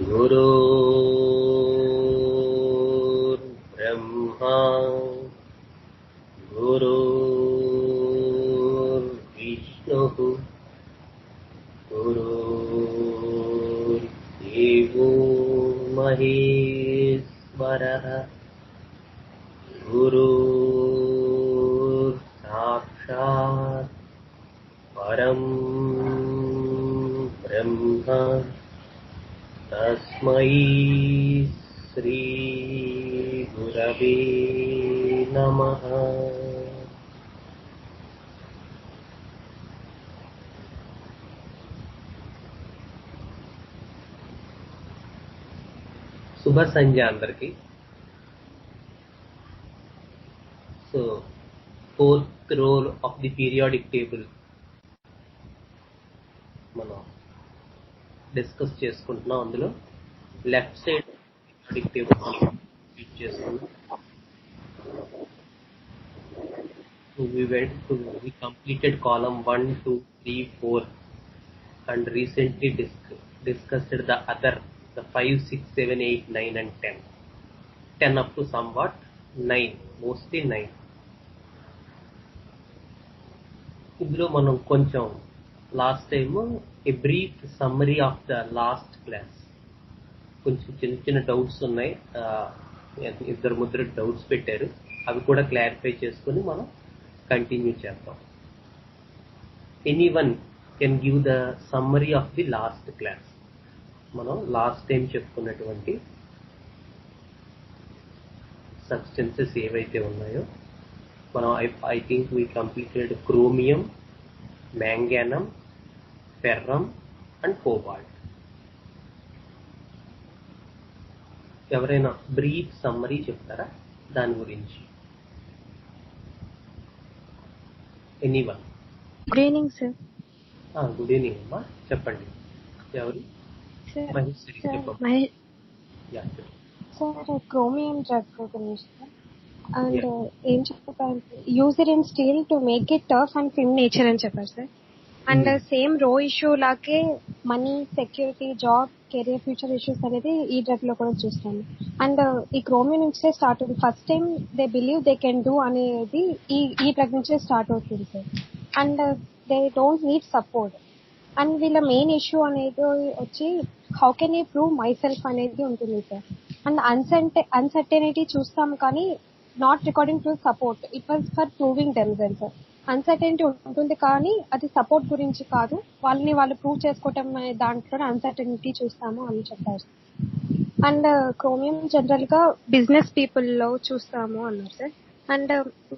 गुरुर्ब्रह्मा गुरुर्विष्णुः गुरुर्देवो महेश्वरः गुरुर्साक्षात् परं ब्रह्म तस्मै श्री गुरवे नमः। శుభ సంధ్య అందరికి. So fourth row of the periodic table మనం డిస్కస్ చేసుకుంటున్నాం. అందులో లెఫ్ట్ సైడ్ పీరియాడిక్ టేబుల్ చేసుకున్నాం. we completed column 1, 2, 3, 4 and recently discussed the other, the 5, 6, 7, 8, 9 and 10 up to somewhat 9, mostly 9. ఇందులో మనం కొంచెం last time a brief summary of the last class, కొంచెం చిన్న చిన్న డౌట్స్ ఉన్నాయి, ఇద్దరు ముగ్గురు డౌట్స్ పెట్టారు, అవి కూడా క్లారిఫై చేసుకుని మనం కంటిన్యూ చేద్దాం. Any one can give the summary of the last class. మనం లాస్ట్ టైం చెప్పుకున్నటువంటి సబ్స్టెన్సెస్ ఏవైతే ఉన్నాయో మనం I think we completed chromium, manganum, ferrum and cobalt. ఎవరైనా బ్రీఫ్ సమ్మరీ చెప్తారా దాని గురించి? Anyone? Good evening sir. Good evening అమ్మా, చెప్పండి. ఎవరు? సార్ క్రోమియం డ్రగ్ గురించి అండ్ ఏం చెప్పారంటే user in steel to make it tough and firm nature అని చెప్పారు sir. And same row issue లాగే money, security, job, career, future issues అనేది ఈ డ్రగ్ లో కూడా చూస్తాము. అండ్ ఈ క్రోమియం నుంచే స్టార్ట్ అవుతుంది. First time they believe they can do అనేది ఈ డ్రగ్ నుంచే స్టార్ట్ అవుతుంది sir. And they don't need support. And వీళ్ళ మెయిన్ ఇష్యూ అనేది వచ్చి how can I prove my self అనేది ఉంటుంది సార్. అండ్ అన్సర్టెనిటీ చూస్తాం కానీ not recording to support, it was for proving themselves sir. Uncertainty ఉంటుంది కానీ అది సపోర్ట్ గురించి కాదు, వాళ్ళని వాళ్ళు ప్రూవ్ చేసుకోవటం అనే దాంట్లో అన్సర్టెనిటీ చూస్తాము అని చెప్పారు. అండ్ క్రోమియం జనరల్ గా బిజినెస్ పీపుల్ లో చూస్తాము అన్నారు సార్. అండ్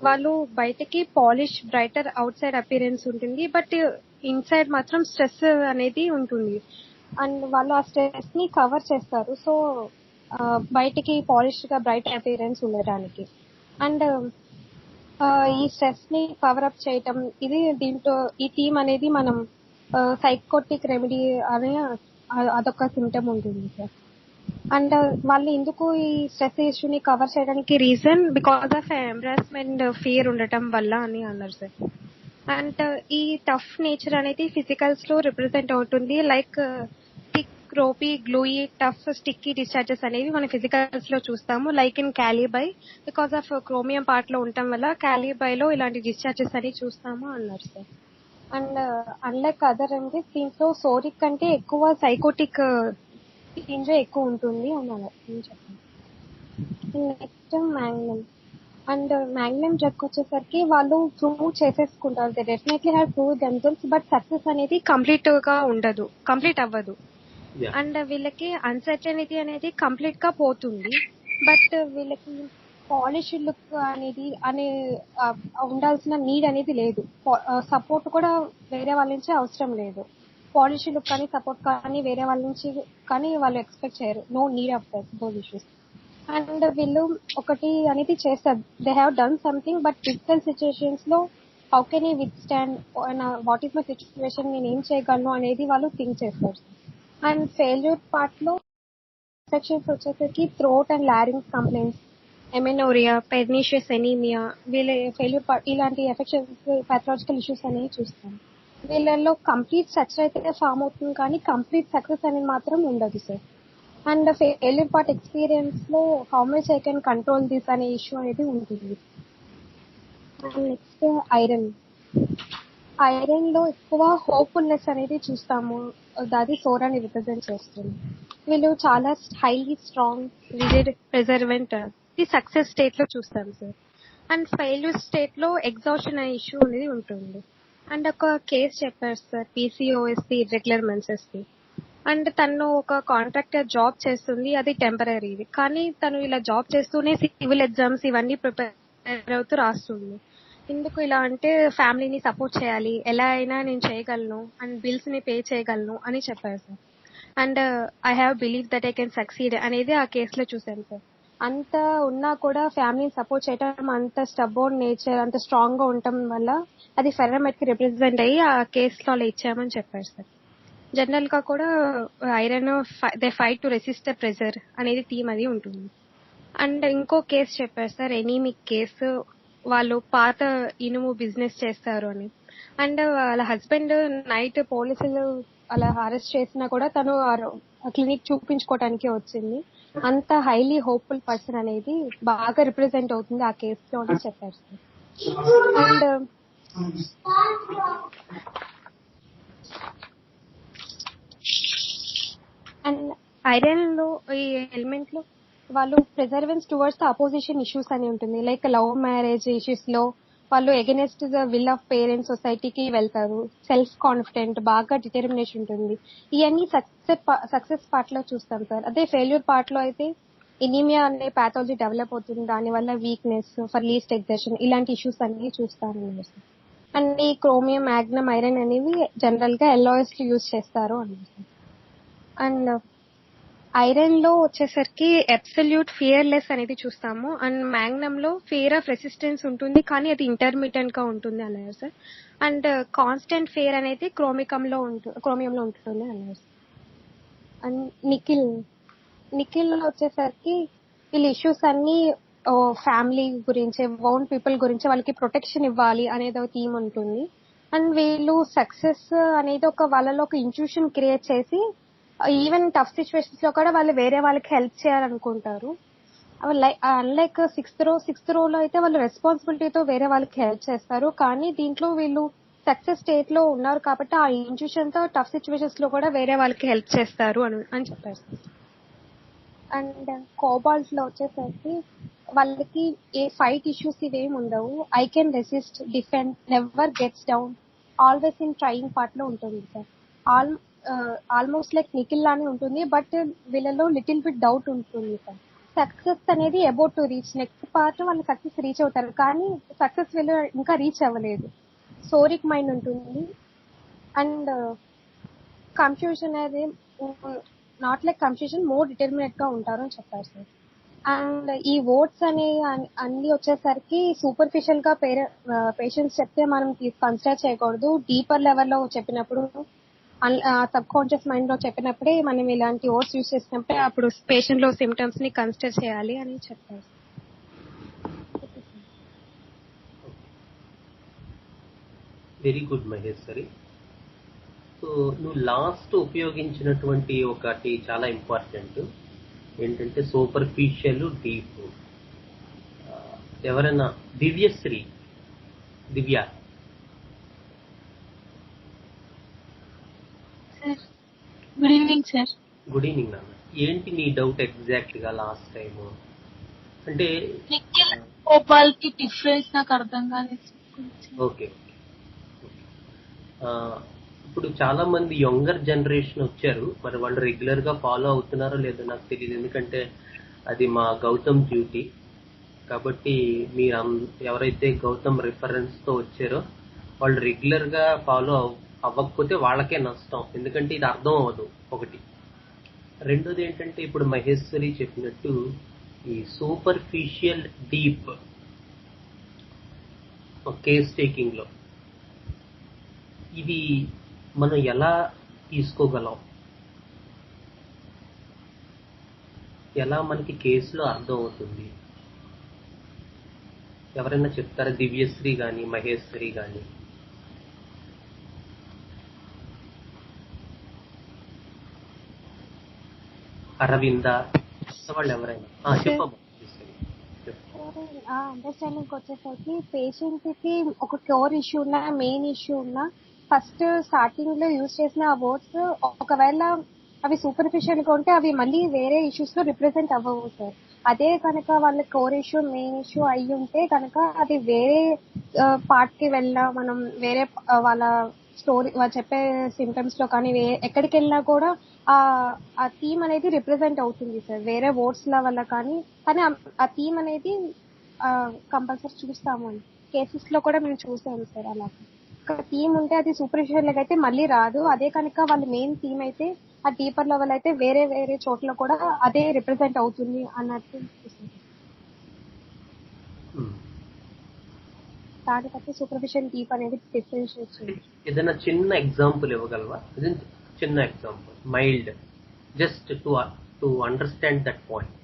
వాళ్ళు బయటకి polish, brighter out side appearance ఉంటుంది, బట్ ఇన్సైడ్ మాత్రం స్ట్రెస్ అనేది ఉంటుంది. అండ్ వాళ్ళు ఆ స్ట్రెస్ ని కవర్ చేస్తారు, సో బయటకి పాలిష్ గా బ్రైట్ అపియరెన్స్ ఉండడానికి. అండ్ ఈ స్ట్రెస్ ని కవర్ అప్ చేయటం, ఇది దీంట్లో ఈ థీమ్ అనేది మనం సైకోటిక్ రెమెడీ అనే అదొక సిమ్టమ్ ఉంటుంది సార్. అండ్ వాళ్ళు ఎందుకు ఈ స్ట్రెస్ ఇష్యూని కవర్ చేయడానికి reason because of embarrassment fear ఉండటం వల్ల అని అన్నారు సార్. అండ్ ఈ టఫ్ నేచర్ అనేది ఫిజికల్స్ లో రిప్రజెంట్ అవుతుంది, like thick, ropy, gluey, tough, sticky discharges అనేవి మన ఫిజికల్స్ లో చూస్తాము, like in kali bi. Because of chromium part లో ఉండటం వల్ల క్యాలిబైలో ఇలాంటి డిశ్చార్జెస్ అనేవి చూస్తాము అన్నారు సార్. అండ్ అన్లైక్ అదర్ అంటే దీంట్లో సోరిక్ కంటే ఎక్కువ సైకోటిక్ రేంజ్ ఎక్కువ ఉంటుంది అన్నారు. Next manganum. And manganum drug వచ్చేసరికి వాళ్ళు ప్రూవ్ చేసేసుకుంటారు, they definitely have prove themselves, but success అనేది కంప్లీట్ అవ్వదు. అండ్ వీళ్ళకి అన్సర్టనిటీ అనేది కంప్లీట్ గా పోతుంది, బట్ వీళ్ళకి పాలిష్ లుక్ అనేది ఉండాల్సిన నీడ్ అనేది లేదు, సపోర్ట్ కూడా వేరే వాళ్ళ నుంచి అవసరం లేదు. పాలిష్ లుక్ కానీ సపోర్ట్ కానీ వేరే వాళ్ళ నుంచి కానీ వాళ్ళు ఎక్స్పెక్ట్ చేయరు, no need of those issues. And వీళ్ళు ఒకటి అనేది చేస్తారు, they have done something, but difficult situations లో how can I withstand, what is my situation, నేను ఏం చేయగలను అనేది వాళ్ళు థింక్ చేస్తారు. అండ్ ఫెయిల్యూర్ పార్ట్ లో ఇన్ఫెక్షన్స్ వచ్చేసరికి throat and larynx complaints, amenorrhoea, pernicious anaemia, వీళ్ళ ఫెయిల్యూర్ పార్ట్ ఇలాంటి ఎఫెక్షన్స్, పాథలాజికల్ ఇష్యూస్ అనేవి చూస్తాం. వీళ్ళల్లో కంప్లీట్ స్ట్రక్చర్ అయితే ఫామ్ అవుతుంది కానీ కంప్లీట్ సక్సెస్ అనేది మాత్రం ఉండదు sir. And failure part experience లో how much I can control this అనే ఇష్యూ అనేది ఉంటుంది. అండ్ నెక్స్ట్ ఐరన్ లో ఎక్కువ హోప్ఫుల్నెస్ అనేది చూస్తాము, అది సోరాని రిప్రజెంట్ చేస్తుంది. వీళ్ళు చాలా highly strong, rigid, perseverant the success state లో చూస్తాం సార్. అండ్ ఫెయిల్యూర్ స్టేట్ లో ఎగ్జాషన్ అనే ఇష్యూ అనేది ఉంటుంది. అండ్ ఒక కేసు చెప్పారు sir, PCOS the irregular menses the. And తను ఒక కాంట్రాక్టర్ జాబ్ చేస్తుంది, అది టెంపరీ. కానీ తను ఇలా జాబ్ చేస్తూనే సివిల్ ఎగ్జామ్స్ ఇవన్నీ ప్రిపేర్ అవుతూ రాస్తుంది. ఎందుకు ఇలా అంటే ఫ్యామిలీని సపోర్ట్ చేయాలి, ఎలా అయినా నేను చేయగలను అండ్ బిల్స్ ని పే చేయగలను అని చెప్పారు sir. And I have believe that I can succeed అనేది ఆ కేసులో చూసాను సార్. అంత ఉన్నా కూడా ఫ్యామిలీని సపోర్ట్ చేయడం, అంత స్టబ్బోర్న్ నేచర్, అంత స్ట్రాంగ్ గా ఉండటం వల్ల అది ఫెర్రమెట్ కి రిప్రజెంట్ అయ్యి ఆ కేసులో అలా ఇచ్చామని చెప్పారు సార్. జనరల్ గా కూడా iron they fight to resist the pressure అనేది థీమ్ అది ఉంటుంది. అండ్ ఇంకో కేసు చెప్పారు సార్, ఎనీమిక్ కేసు. వాళ్ళు పాత ఇనుము బిజినెస్ చేస్తారు అని. అండ్ వాళ్ళ హస్బెండ్ నైట్ పోలీసులు అలా అరెస్ట్ చేసినా కూడా తను క్లినిక్ చూపించుకోవడానికి వచ్చింది. అంత హైలీ హోప్ఫుల్ పర్సన్ అనేది బాగా రిప్రజెంట్ అవుతుంది ఆ కేసులో అని చెప్పారు సార్. అండ్ ఐరన్ లో ఈ ఎలిమెంట్ లో వాళ్ళు perseverance towards the opposition issues అని ఉంటుంది. లైక్ లవ్ మ్యారేజ్ ఇష్యూస్ లో వాళ్ళు against the will of parents సొసైటీకి వెళ్తారు. సెల్ఫ్ కాన్ఫిడెంట్, బాగా డిటర్మినేషన్ ఉంటుంది. ఇవన్నీ సక్సెస్ పార్ట్ లో చూస్తాం సార్. అదే ఫెయిల్యూర్ పార్ట్ లో అయితే ఎనీమియా అనే పాథాలజీ డెవలప్ అవుతుంది, దానివల్ల వీక్నెస్, ఫర్ లీస్ట్ ఎగ్జర్షన్, ఇలాంటి ఇష్యూస్ అన్ని చూస్తాను. అండ్ ఈ క్రోమియం, మ్యాగ్నమ్, ఐరన్ అనేవి జనరల్ గా ఎల్ఓఎస్ యూజ్ చేస్తారు అన్నమాట. అండ్ ఐరన్ లో వచ్చేసరికి అబ్సల్యూట్ ఫియర్లెస్ అనేది చూస్తాము. అండ్ మ్యాగ్నమ్ లో ఫియర్ ఆఫ్ రెసిస్టెన్స్ ఉంటుంది, కానీ అది ఇంటర్మీడియట్ గా ఉంటుంది అన్నారు సార్. అండ్ కాన్స్టెంట్ ఫియర్ అనేది క్రోమియంలో ఉంటుంది అన్నారు. అండ్ నిఖిల్ వచ్చేసరికి వీళ్ళ ఇష్యూస్ అన్ని ఫ్యామిలీ గురించి, ఓన్ పీపుల్ గురించి, వాళ్ళకి ప్రొటెక్షన్ ఇవ్వాలి అనేది ఒక థీమ్ ఉంటుంది. అండ్ వీళ్ళు సక్సెస్ అనేది వాళ్ళలో ఒక ఇంట్యూషన్ క్రియేట్ చేసి ఈవెన్ టఫ్ సిచ్యువేషన్స్ లో కూడా వాళ్ళు వేరే వాళ్ళకి హెల్ప్ చేయాలనుకుంటారు. అన్లైక్ సిక్స్త్ రోలో అయితే వాళ్ళు రెస్పాన్సిబిలిటీతో వేరే వాళ్ళకి హెల్ప్ చేస్తారు. కానీ దీంట్లో వీళ్ళు సక్సెస్ స్టేట్ లో ఉన్నారు కాబట్టి ఆ ఇంట్యూషన్ తో టఫ్ సిచ్యువేషన్స్ లో కూడా వేరే వాళ్ళకి హెల్ప్ చేస్తారు అని చెప్పారు. అండ్ కోబాల్ట్ లో వచ్చేసరికి వాళ్ళకి ఏ ఫైట్ ఇష్యూస్ ఇవేమి ఉండవు. I can resist, defend, never gets down, always in trying part లో ఉంటుంది సార్. ఆల్మోస్ట్ లైక్ నిఖిల్ లానే ఉంటుంది, బట్ వీళ్ళలో లిటిల్ బిట్ డౌట్ ఉంటుంది సార్. సక్సెస్ అనేది about to reach, next part వాళ్ళు సక్సెస్ రీచ్ అవుతారు, కానీ సక్సెస్ వీళ్ళు ఇంకా రీచ్ అవ్వలేదు. సోరిక్ మైండ్ ఉంటుంది. అండ్ కన్ఫ్యూజన్ అనేది not like confusion, more determinate గా ఉంటారు అని చెప్పారు సార్. అండ్ ఈ వర్డ్స్ అనే అన్ని వచ్చేసరికి సూపర్ఫిషియల్ గా పేషెంట్స్ చెప్తే మనం కన్సిడర్ చేయకూడదు. డీపర్ లెవెల్ లో చెప్పినప్పుడు, సబ్ కాన్షియస్ మైండ్ లో చెప్పినప్పుడే మనం ఇలాంటి వర్డ్స్ యూజ్ చేసినప్పుడే అప్పుడు పేషెంట్ లో సిమ్టమ్స్ ని కన్సిడర్ చేయాలి అని చెప్పారు. Very good Maheshwari. సో నువ్వు లాస్ట్ ఉపయోగించినటువంటి ఒకటి చాలా ఇంపార్టెంట్ ఏంటంటే సూపర్ఫిషియల్, డీప్. ఎవరైనా Divya good evening sir. Good evening నాన్న. ఏంటి నీ డౌట్ ఎగ్జాక్ట్ గా లాస్ట్ టైం? అంటే కోపాల్ కి డిఫరెన్స్ నాకు అర్థం కాలేదు. ఓకే, ఇప్పుడు చాలా మంది యంగర్ జనరేషన్ వచ్చారు, మరి వాళ్ళు రెగ్యులర్ గా ఫాలో అవుతున్నారో లేదో నాకు తెలియదు, ఎందుకంటే అది మా గౌతమ్ డ్యూటీ. కాబట్టి మీరు ఎవరైతే గౌతమ్ రిఫరెన్స్ తో వచ్చారో వాళ్ళు రెగ్యులర్ గా ఫాలో అవ్వకపోతే వాళ్ళకే నష్టం, ఎందుకంటే ఇది అర్థం అవ్వదు ఒకటి. రెండోది ఏంటంటే ఇప్పుడు మహేశ్వరి చెప్పినట్టు ఈ సూపర్ఫిషియల్, డీప్ కేస్ టేకింగ్ లో ఇది మనం ఎలా తీసుకోగలం, ఎలా మనకి కేసులో అర్థం అవుతుంది? ఎవరైనా చెప్తారా? దివ్యశ్రీ గాని మహేశ్వరి గాని. అరవింద వాళ్ళు ఎవరైనా చెప్పమ్మా. అండర్స్టాండింగ్ వచ్చేసరికి పేషెంట్ కి ఒక క్యూర్ ఇష్యూ ఉన్నా మెయిన్ ఇష్యూ ఉన్నా ఫస్ట్ స్టార్టింగ్ లో యూజ్ చేసిన ఆ వర్డ్స్ ఒకవేళ అవి సూపర్ఫిషియల్ గా ఉంటే అవి మళ్ళీ వేరే ఇష్యూస్ లో రిప్రజెంట్ అవ్వవు సార్. అదే కనుక వాళ్ళ కోర్ ఇష్యూ మెయిన్ ఇష్యూ అయి ఉంటే కనుక అది వేరే పార్ట్ కి మనం వేరే వాళ్ళ స్టోరీ వాళ్ళు చెప్పే సిమ్టమ్స్ లో కానీ ఎక్కడికి వెళ్ళినా కూడా ఆ థీమ్ అనేది రిప్రజెంట్ అవుతుంది సార్ వేరే వర్డ్స్ ల వల్ల కానీ ఆ థీమ్ అనేది కంపల్సరీ చూస్తాము. కేసెస్ లో కూడా మేము చూసాము సార్. అలా థీమ్ ఉంటే అది సూపర్ఫిషియల్ అయితే మళ్ళీ రాదు. అదే కనుక వాళ్ళ మెయిన్ థీమ్ అయితే ఆ డీపర్ లెవెల్ అయితే వేరే వేరే చోట్ల కూడా అదే రిప్రజెంట్ అవుతుంది అన్నట్టు దాని బట్టి సూపర్ఫిషియల్ డీప్ అనేది డిఫరెన్షియేట్ చేయాలి. ఏదైనా చిన్న ఎగ్జాంపుల్ ఇవ్వగలవా? చిన్న example, mild, just to understand that point.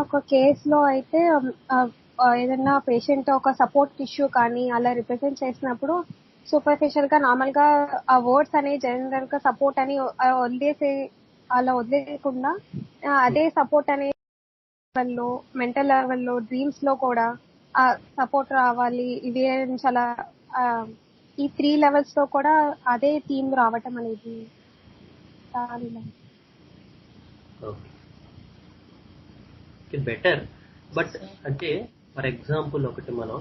ఒక కేసులో అయితే ఏదైనా పేషెంట్ ఒక సపోర్ట్ ఇష్యూ కానీ అలా రిప్రజెంట్ చేసినప్పుడు సూపర్ఫిషియల్ గా నార్మల్ గా ఆ వర్డ్స్ అనేవి జనరల్ గా సపోర్ట్ అని వదిలేయకుండా అదే సపోర్ట్ అనే లెవెల్లో మెంటల్ లెవెల్లో డ్రీమ్స్ లో కూడా ఆ సపోర్ట్ రావాలి. ఇవి చాలా ఈ 3 లెవెల్స్ లో కూడా అదే థీమ్ రావటం అనేది బెటర్. బట్ అంటే ఫర్ ఎగ్జాంపుల్ ఒకటి మనం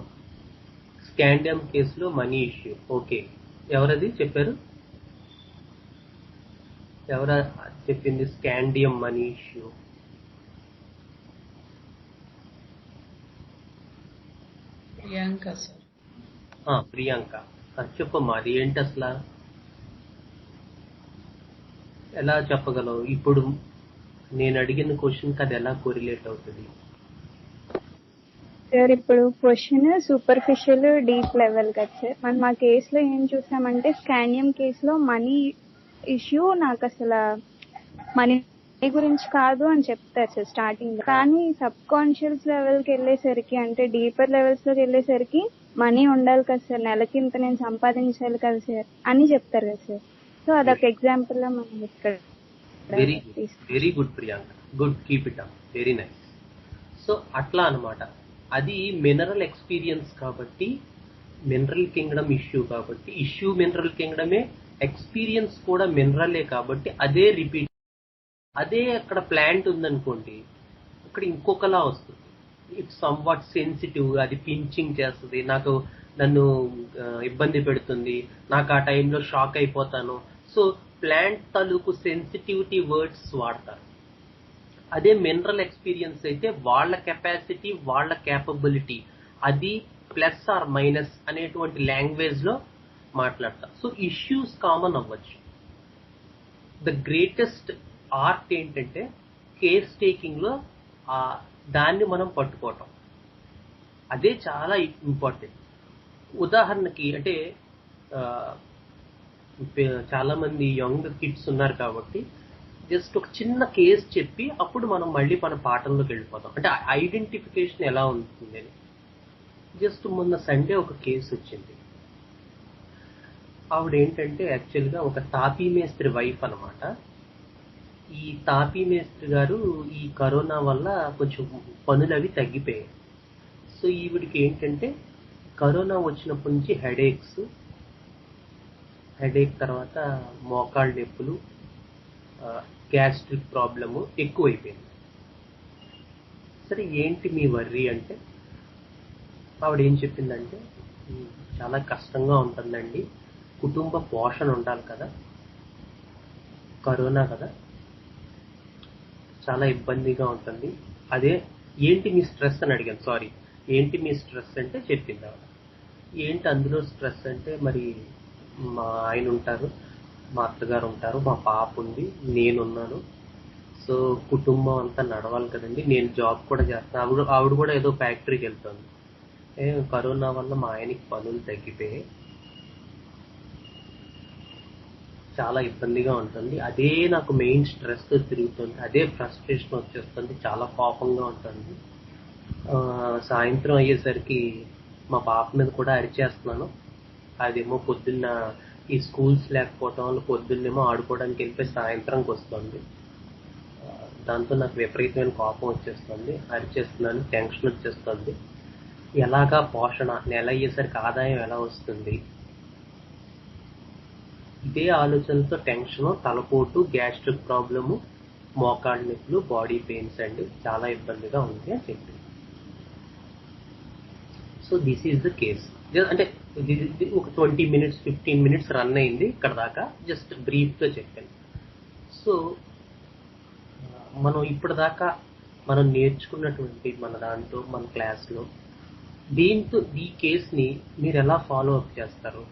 స్కాండియం కేసులో మనీ ఇష్యూ. ఓకే, ఎవరది చెప్పారు? ఎవరా చెప్పింది scandium money issue? Priyanka sir. Priyanka, చెప్పమ్మా, అది ఏంటి అసలు? ఎలా చెప్పగలవు? ఇప్పుడు నేను అడిగిన క్వశ్చన్కి అది ఎలా కోరిలేట్ అవుతుంది? సార్ ఇప్పుడు క్వశ్చన్ సూపర్ఫిషియల్ డీప్ లెవెల్ కదా సార్. మనం మా కేసులో ఏం చూసామంటే స్కానియం కేసులో మనీ ఇష్యూ నాకు అసలు మనీ గురించి కాదు అని చెప్తారు సార్ స్టార్టింగ్. కానీ సబ్ కాన్షియస్ లెవెల్కి వెళ్ళేసరికి అంటే డీపర్ లెవెల్స్ లోకి వెళ్ళేసరికి మనీ ఉండాలి కదా సార్, నెలకి ఇంత నేను సంపాదించాలి కదా సార్ అని చెప్తారు కదా సార్. సో అదొక ఎగ్జాంపుల్ లో మనం ఇక్కడ. Very good Priyanka, good, keep it up, very nice. So అట్లా అనమాట. అది మినరల్ ఎక్స్పీరియన్స్ కాబట్టి, మినరల్ కింగ్డమ్ ఇష్యూ కాబట్టి, ఇష్యూ మినరల్ కింగ్డమే, ఎక్స్పీరియన్స్ కూడా మినరలే కాబట్టి అదే రిపీట్. అదే అక్కడ ప్లాంట్ ఉందనుకోండి, అక్కడ ఇంకొకలా వస్తుంది. ఇట్స్ సమ్వాట్ సెన్సిటివ్, అది పించింగ్ చేస్తుంది, నన్ను ఇబ్బంది పెడుతుంది, నాకు ఆ టైంలో షాక్ అయిపోతాను. సో ప్లాంట్ తాలూకు సెన్సిటివిటీ వర్డ్స్ వాడతారు. అదే మినరల్ ఎక్స్పీరియన్స్ అయితే వాళ్ళ కెపాసిటీ, వాళ్ళ క్యాపబిలిటీ, అది ప్లస్ ఆర్ మైనస్ అనేటువంటి లాంగ్వేజ్ లో మాట్లాడతారు. సో ఇష్యూస్ కామన్ అవ్వచ్చు. ద గ్రేటెస్ట్ ఆర్ట్ ఏంటంటే కేస్ టేకింగ్ లో దాన్ని మనం పట్టుకోవటం, అదే చాలా ఇంపార్టెంట్. ఉదాహరణకి అంటే చాలా మంది యంగ్ కిడ్స్ ఉన్నారు కాబట్టి జస్ట్ ఒక చిన్న కేసు చెప్పి అప్పుడు మనం మళ్ళీ మన పాఠంలోకి వెళ్ళిపోతాం. అంటే ఐడెంటిఫికేషన్ ఎలా ఉంటుంది అని. జస్ట్ మొన్న సండే ఒక కేసు వచ్చింది. ఆవిడ ఏంటంటే యాక్చువల్గా ఒక తాపీ మేస్త్రి వైఫ్ అనమాట. ఈ తాపీ మేస్త్రి గారు ఈ కరోనా వల్ల కొంచెం పనులు అవి తగ్గిపోయాయి. సో ఈవిడికి ఏంటంటే కరోనా వచ్చినప్పటి నుంచి హెడేక్ తర్వాత మోకాళ్ళ నొప్పులు, గ్యాస్ట్రిక్ ప్రాబ్లము ఎక్కువైపోయింది. సరే ఏంటి మీ వర్రీ అంటే ఆవిడ ఏం చెప్పిందంటే, చాలా కష్టంగా ఉంటుందండి, కుటుంబ పోషణ ఉండాలి కదా, కరోనా కదా, చాలా ఇబ్బందిగా ఉంటుంది. అదే ఏంటి మీ స్ట్రెస్ అని అడిగాను. సారీ, ఏంటి మీ స్ట్రెస్ అంటే చెప్పింది ఆవిడ. ఏంటి అందులో స్ట్రెస్ అంటే, మరి మా ఆయన ఉంటారు, మా అత్తగారు ఉంటారు, మా పాప ఉంది, నేనున్నాను. సో కుటుంబం అంతా నడవాలి కదండి, నేను జాబ్ కూడా చేస్తాను. ఆవిడ కూడా ఏదో ఫ్యాక్టరీకి వెళ్తుంది. కరోనా వల్ల మా ఆయనకి పనులు తగ్గిపోయాయి, చాలా ఇబ్బందిగా ఉంటుంది, అదే నాకు మెయిన్ స్ట్రెస్ తిరుగుతుంది, అదే ఫ్రస్ట్రేషన్ వచ్చేస్తుంది, చాలా కోపంగా ఉంటుంది. సాయంత్రం అయ్యేసరికి మా పాప మీద కూడా అరిచేస్తున్నాను, అదేమో పొద్దున్న ఈ స్కూల్స్ లేకపోవటం వల్ల పొద్దున్నేమో ఆడుకోవడానికి వెళ్ళిపోయి సాయంత్రంకి వస్తుంది. దాంతో నాకు విపరీతమైన కోపం వచ్చేస్తుంది, అరిచేస్తున్నాను, టెన్షన్ వచ్చేస్తుంది. ఎలాగా పోషణ, నెల అయ్యేసరికి ఆదాయం ఎలా వస్తుంది, ఇదే ఆలోచనతో టెన్షన్, తలపోటు, గ్యాస్ట్రిక్ ప్రాబ్లము, మోకాళ్ళ నొప్పులు, బాడీ పెయిన్స్ అండి, చాలా ఇబ్బందిగా ఉంది అని చెప్పి. So this is the case. అంటే ఒక 20 minutes 15 minutes రన్ అయింది ఇక్కడ దాకా, జస్ట్ బ్రీఫ్గా చెప్పాను. సో మనం ఇప్పటిదాకా మనం నేర్చుకున్నటువంటి మన దాంట్లో, మన క్లాస్లో దీంతో ఈ కేస్ని మీరు ఎలా ఫాలో అప్ చేస్తారు?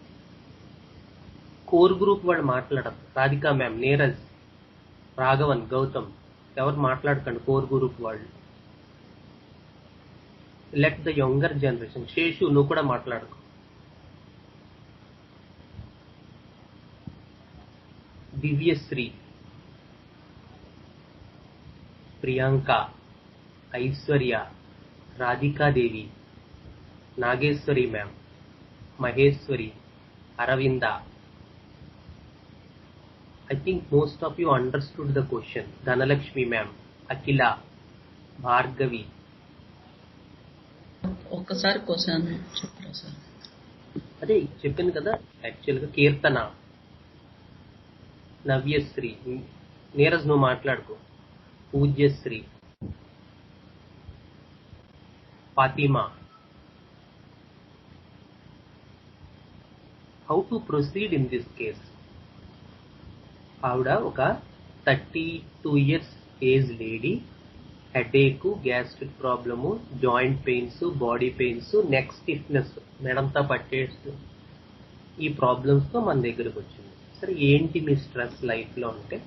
కోర్ గ్రూప్ వాళ్ళు మాట్లాడరు, రాధికా మ్యామ్, నీరజ్, రాఘవన్, గౌతమ్ ఎవరు మాట్లాడకండి కోర్ గ్రూప్ వాళ్ళు. Let the younger generation. Seshu నువ్వు కూడా మాట్లాడకు. Divyasri, Priyanka, Aishwarya, Radhikadevi, Nageshwari ma'am, Maheshwari, Aravinda. I think most of you understood the question. Dhanalakshmi ma'am, Akila, Bhargavi. ఒక్కసారి క్వశ్చన్ చెప్పరా సార్? అదే చెప్పింది కదా యాక్చువల్గా. కీర్తన, నవ్యశ్రీ, నీరజ్ నువ్వు మాట్లాడుకో, Pujyasri, Fatima. How to proceed in this case? ఆవిడ ఒక 32 years age lady, headache, gastric problem, joint pains, body pains, neck stiffness, మెడంతా పట్టేస్తూ ఈ ప్రాబ్లమ్స్తో మన దగ్గరకు వచ్చింది. సరే ఏంటి మీ స్ట్రెస్ లైఫ్లో అంటే,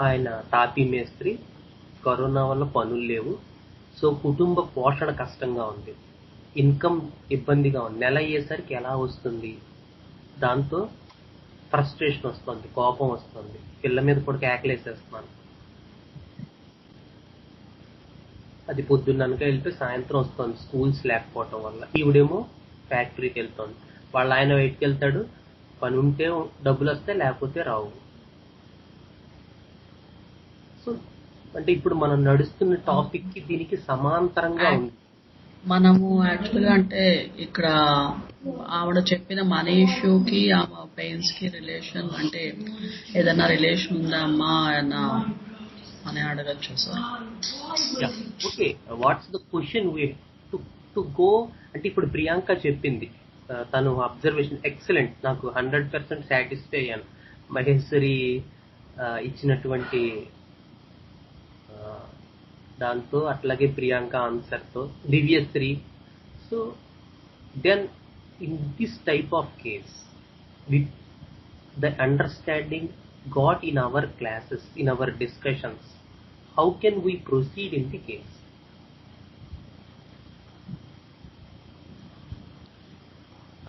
ఆయన తాపీ మేస్త్రి, కరోనా వల్ల పనులు లేవు, సో కుటుంబ పోషణ కష్టంగా ఉంది, ఇన్కమ్ ఇబ్బందిగా ఉంది, నెల అయ్యేసరికి ఎలా వస్తుంది, దాంతో ఫ్రస్ట్రేషన్ వస్తుంది, కోపం వస్తుంది, పిల్ల మీద కూడా కేకలేసేస్తున్నాను, అది పొద్దున్ననక వెళ్ళిపోయి సాయంత్రం వస్తుంది స్కూల్స్ లేకపోవటం వల్ల. ఈవిడేమో ఫ్యాక్టరీకి వెళ్తుంది, వాళ్ళ ఆయన బయటికి వెళ్తాడు, పని ఉంటే డబ్బులు వస్తాయి, లేకపోతే రావు. సో అంటే ఇప్పుడు మనం నడుస్తున్న టాపిక్ కి దీనికి సమాంతరంగా ఉంది. మనము యాక్చువల్గా అంటే ఇక్కడ ఆవిడ చెప్పిన మనీ ఇష్యూకి ఆమె పెయిన్స్ కి రిలేషన్ అంటే ఏదైనా రిలేషన్ ఉందా అమ్మా అని అడగచ్చు sir. Okay, what's the question way to go అంటే ఇప్పుడు ప్రియాంక చెప్పింది, తను అబ్జర్వేషన్ ఎక్సలెంట్, నాకు 100% సాటిస్ఫై అయ్యాను మహేశ్వరి ఇచ్చినటువంటి దాంతో, అట్లాగే ప్రియాంక ఆన్సర్తో, Divyashree. So then in this type of case with the understanding got in our classes, in our discussions, how can we proceed in the case?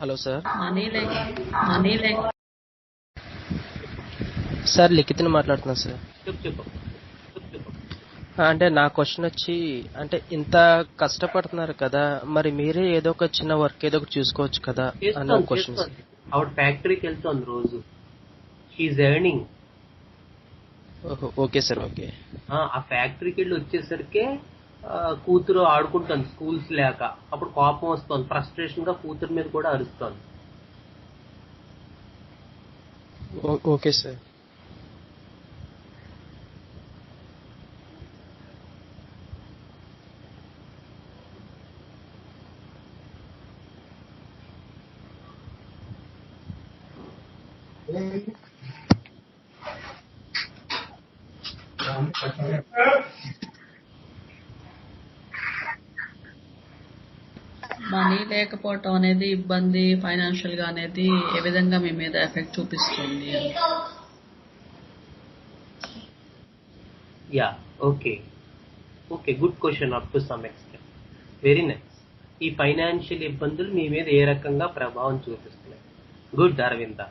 Hello sir. Money లేక సార్ లిఖిత్ని మాట్లాడుతున్నాను sir. చెప్పు. అంటే నా క్వశ్చన్ వచ్చి, అంటే ఇంత కష్టపడుతున్నారు కదా, మరి మీరే ఏదో ఒక చిన్న వర్క్ ఏదో ఒకటి చూసుకోవచ్చు కదా అన్న క్వశ్చన్. ఆవిడ ఫ్యాక్టరీకి వెళ్తుంది రోజు, she earning. Okay sir, okay. ఆ ఫ్యాక్టరీకి వెళ్ళి వచ్చేసరికి కూతురు ఆడుకుంటుంది స్కూల్స్ లేక, అప్పుడు కోపం వస్తుంది, ఫ్రస్ట్రేషన్ గా కూతురు మీద కూడా అరుస్తుంది. Okay sir. మనీ లేకపోవటం అనేది ఇబ్బంది, ఫైనాన్షియల్ గా అనేది ఏ విధంగా మీ మీద ఎఫెక్ట్ చూపిస్తుంది? Yeah, okay, good question up to some extent, very nice. ఈ ఫైనాన్షియల్ ఇబ్బందులు మీ మీద ఏ రకంగా ప్రభావం చూపిస్తున్నాయి? Good Aravinda,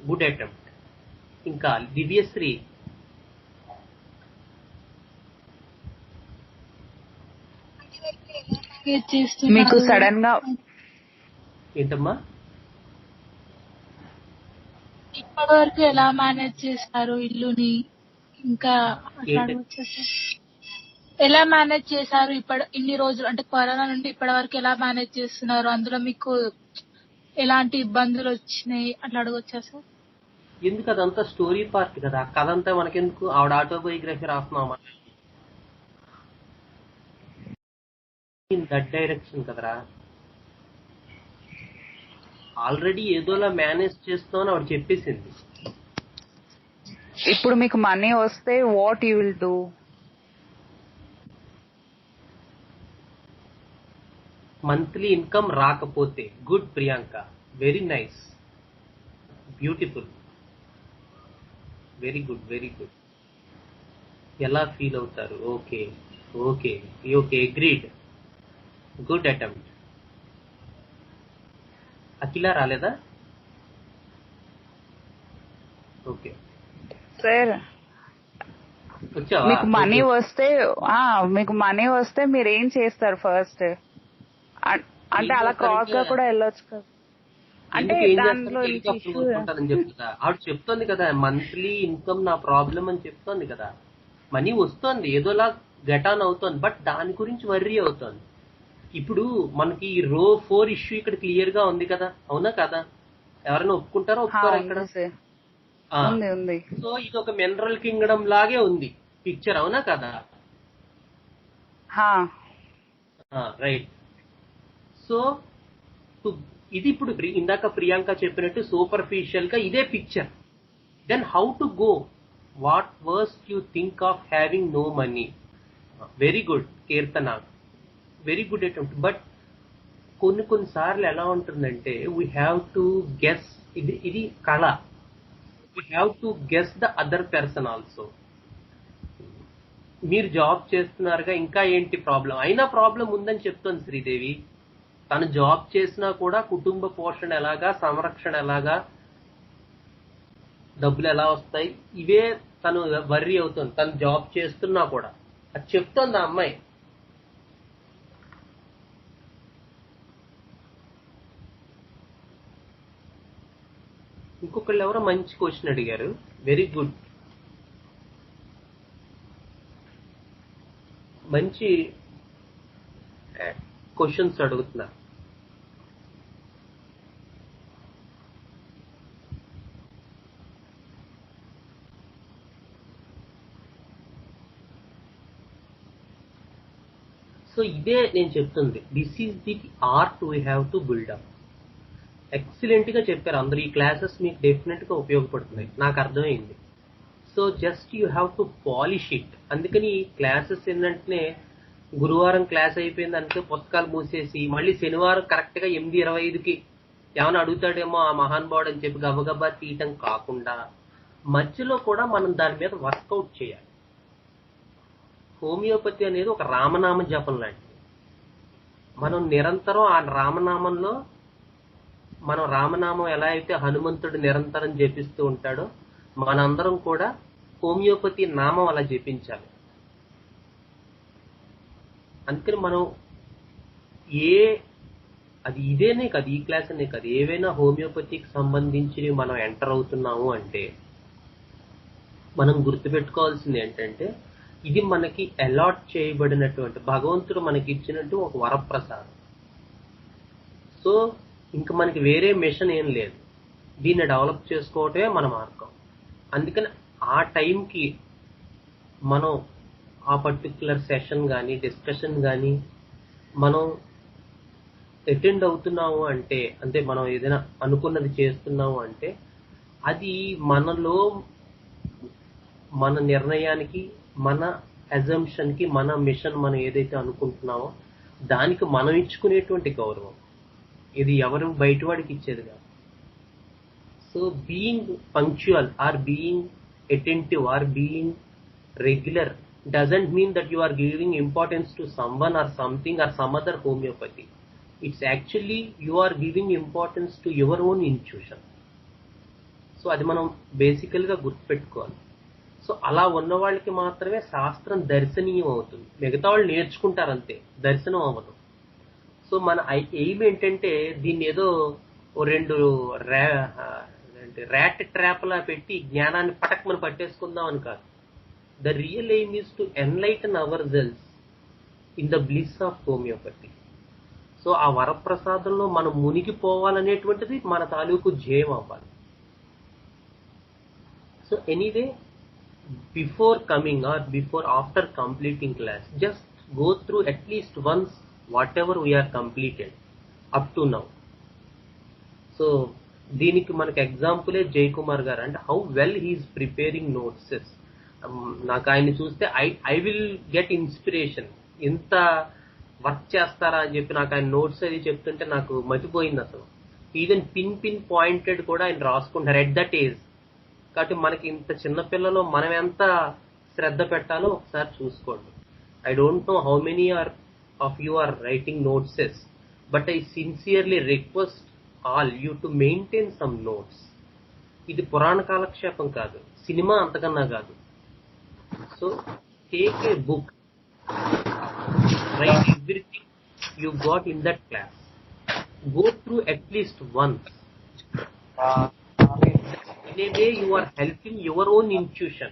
good attempt. ఇంకా దివ్యశ్రీ. మీకు సడన్ గా ఏంటమ్మా? ఇప్పటి వరకు ఎలా మేనేజ్ చేశారు ఇల్లుని? ఇంకా అట్లా ఏంటి అడగొచ్చా సార్? ఎలా మేనేజ్ చేశారు ఇన్ని రోజులు, అంటే కరోనా నుండి ఇప్పటి వరకు ఎలా మేనేజ్ చేస్తున్నారు? అందులో మీకు ఎలాంటి ఇబ్బందులు వచ్చినాయి అట్లా అడగొచ్చా సార్? ఎందుకు అదంతా స్టోరీ పార్ట్ కదా, కథ అంతా మనకెందుకు? ఆవిడ ఆటోబయోగ్రఫీ రాస్తున్నాం ఇన్ దట్ డైరెక్షన్ కదరా. ఆల్రెడీ ఏదోలా మేనేజ్ చేస్తామని ఆవిడ చెప్పేసింది. ఇప్పుడు మీకు మనీ వస్తే what you will do? Monthly income రాకపోతే, good Priyanka, very nice, beautiful, very good, very good. ఎలా ఫీల్ అవుతారు? Okay okay okay, agreed, good attempt. Akhila రాలేదా? ఓకే, సార్ వచ్చావా? మీకు మనీ ఓకే. వస్తే మీకు మనీ వస్తే మీరు ఏం చేస్తారు ఫస్ట్? అంటే అలా క్రాస్ గా కూడా వెళ్ళొచ్చు కదా. అంటే ఎందుకు ఏం దాంట్లో చేస్తారు? హెలికాప్టర్ కొనుక్కుంటారని చెప్తుందా ఆవిడ? చెప్తోంది కదా మంత్లీ ఇన్కమ్ నా ప్రాబ్లం అని చెప్తోంది కదా. మనీ వస్తోంది, ఏదోలా గెట్ ఆన్ అవుతోంది, బట్ దాని గురించి వర్రీ అవుతోంది. ఇప్పుడు మనకి ఈ రో 4 ఇష్యూ ఇక్కడ క్లియర్ గా ఉంది కదా, అవునా కదా? ఎవరైనా ఒప్పుకుంటారా ఒప్పుకోరా ఇక్కడ? ఉంది ఉంది. సో ఇది ఒక మినరల్ కింగ్డమ్ లాగే ఉంది పిక్చర్, అవునా కదా? రైట్. సో ఇది ఇప్పుడు ఇందాక ప్రియాంక చెప్పినట్టు సూపర్ఫిషియల్ గా ఇదే picture. Then how to go? What worst you think of having no money? Very good Keerthana, very good attempt. But కొన్నిసార్లు ఎలా ఉంటుందంటే వీ హ్యావ్ టు గెస్, ఇది కళ, we have to guess the other person also. మీరు job చేస్తున్నారుగా, ఇంకా ఏంటి problem? అయినా ప్రాబ్లం ఉందని చెప్తోంది శ్రీదేవి. తను జాబ్ చేసినా కూడా కుటుంబ పోషణ ఎలాగా, సంరక్షణ ఎలాగా, డబ్బులు ఎలా వస్తాయి, ఇవే తను వర్రీ అవుతుంది. తను జాబ్ చేస్తున్నా కూడా అది చెప్తోంది ఆ అమ్మాయి. ఇంకొకళ్ళు ఎవరో మంచి క్వశ్చన్ అడిగారు, వెరీ గుడ్, మంచి క్వశ్చన్స్ అడుగుతున్నారు. సో ఇదే నేను చెప్తుంది, this is the art we have to build up. Excellent గా చెప్పారు అందరూ. ఈ క్లాసెస్ మీకు డెఫినెట్ గా ఉపయోగపడుతున్నాయి, నాకు అర్థమైంది. So just you have to polish it. అందుకని ఈ క్లాసెస్ ఏంటంటే గురువారం క్లాస్ అయిపోయింది అంటే పుస్తకాలు మూసేసి మళ్ళీ శనివారం కరెక్ట్ గా 8:25కి ఏమైనా అడుగుతాడేమో ఆ మహానుభావుడు అని చెప్పి గబగబా తీయటం కాకుండా మధ్యలో కూడా మనం దాని మీద వర్కౌట్ చేయాలి. హోమియోపతి అనేది ఒక రామనామ జపం లాంటిది. మనం నిరంతరం ఆ రామనామంలో, మనం రామనామం ఎలా అయితే హనుమంతుడు నిరంతరం జపిస్తూ ఉంటాడో మనందరం కూడా హోమియోపతి నామం అలా జపించాలి. అందుకని మనం అది ఇదేనే కాదు, ఈ క్లాస్ అనే కాదు, ఏవైనా హోమియోపతికి సంబంధించి మనం ఎంటర్ అవుతున్నాము అంటే మనం గుర్తుపెట్టుకోవాల్సింది ఏంటంటే ఇది మనకి అలాట్ చేయబడినటువంటి, భగవంతుడు మనకి ఇచ్చినట్టు ఒక వరప్రసాదం. సో ఇంకా మనకి వేరే మిషన్ ఏం లేదు, దీన్ని డెవలప్ చేసుకోవటమే మన మార్గం. అందుకని ఆ టైంకి మనం ఆ పర్టికులర్ సెషన్ కానీ డిస్కషన్ కానీ మనం అటెండ్ అవుతున్నాము అంటే మనం ఏదైనా అనుకున్నది చేస్తున్నాము అంటే అది మనలో, మన నిర్ణయానికి, మన అజంప్షన్ కి, మన మిషన్ మనం ఏదైతే అనుకుంటున్నామో దానికి మనం ఇచ్చుకునేటువంటి గౌరవం. ఇది ఎవరు బయటవాడికి ఇచ్చేది కాదు. So being punctual or being attentive or being regular doesn't mean that you are giving importance to someone or something or some other homeopathy. It's actually you are giving importance to your own intuition. So అది మనం బేసికల్ గా గుర్తుపెట్టుకోవాలి. So అలా ఉన్న వాళ్ళకి మాత్రమే శాస్త్రం దర్శనీయం అవుతుంది, మిగతా వాళ్ళు నేర్చుకుంటారంతే, దర్శనం అవ్వదు. సో మన ఎయిమ్ ఏంటంటే దీన్ని ఏదో రెండు అంటే ర్యాట్ ట్రాప్ లా పెట్టి జ్ఞానాన్ని పటక్మని పట్టేసుకుందాం అని కాదు. The real aim is to enlighten our cells in the bliss of homeopathy. So ఆ వరప్రసాదంలో మనం మునిగిపోవాలనేటువంటిది మన తాలూకు ధ్యేయం అవ్వాలి. So anyway, before coming or before after completing class, just go through at least once whatever we are completed up to now. So దీనికి మనకు ఎగ్జాంపులే జయకుమార్ గారు. అంటే how well he's preparing notes. నాకు ఆయన చూస్తే ఐ విల్ గెట్ ఇన్స్పిరేషన్. ఇంత work చేస్తారా అని చెప్పి నాకు ఆయన నోట్స్ అది చెప్తుంటే నాకు మతిపోయింది అసలు. ఈవెన్ పిన్ పాయింటెడ్ కూడా ఆయన రాసుకుంటారు ఎట్ దట్ ఏజ్. కాబట్టి మనకి ఇంత చిన్నపిల్లలో మనం ఎంత శ్రద్ధ పెట్టాలో ఒకసారి చూసుకోండి. I don't know how many of you are writing notes, but I sincerely request all you to maintain some notes. ఇది పురాణ కాలక్షేపం కాదు, సినిమా అంతకన్నా కాదు. So take a book, write everything you got in that class, go through at least once. In a way, you are helping your own intuition,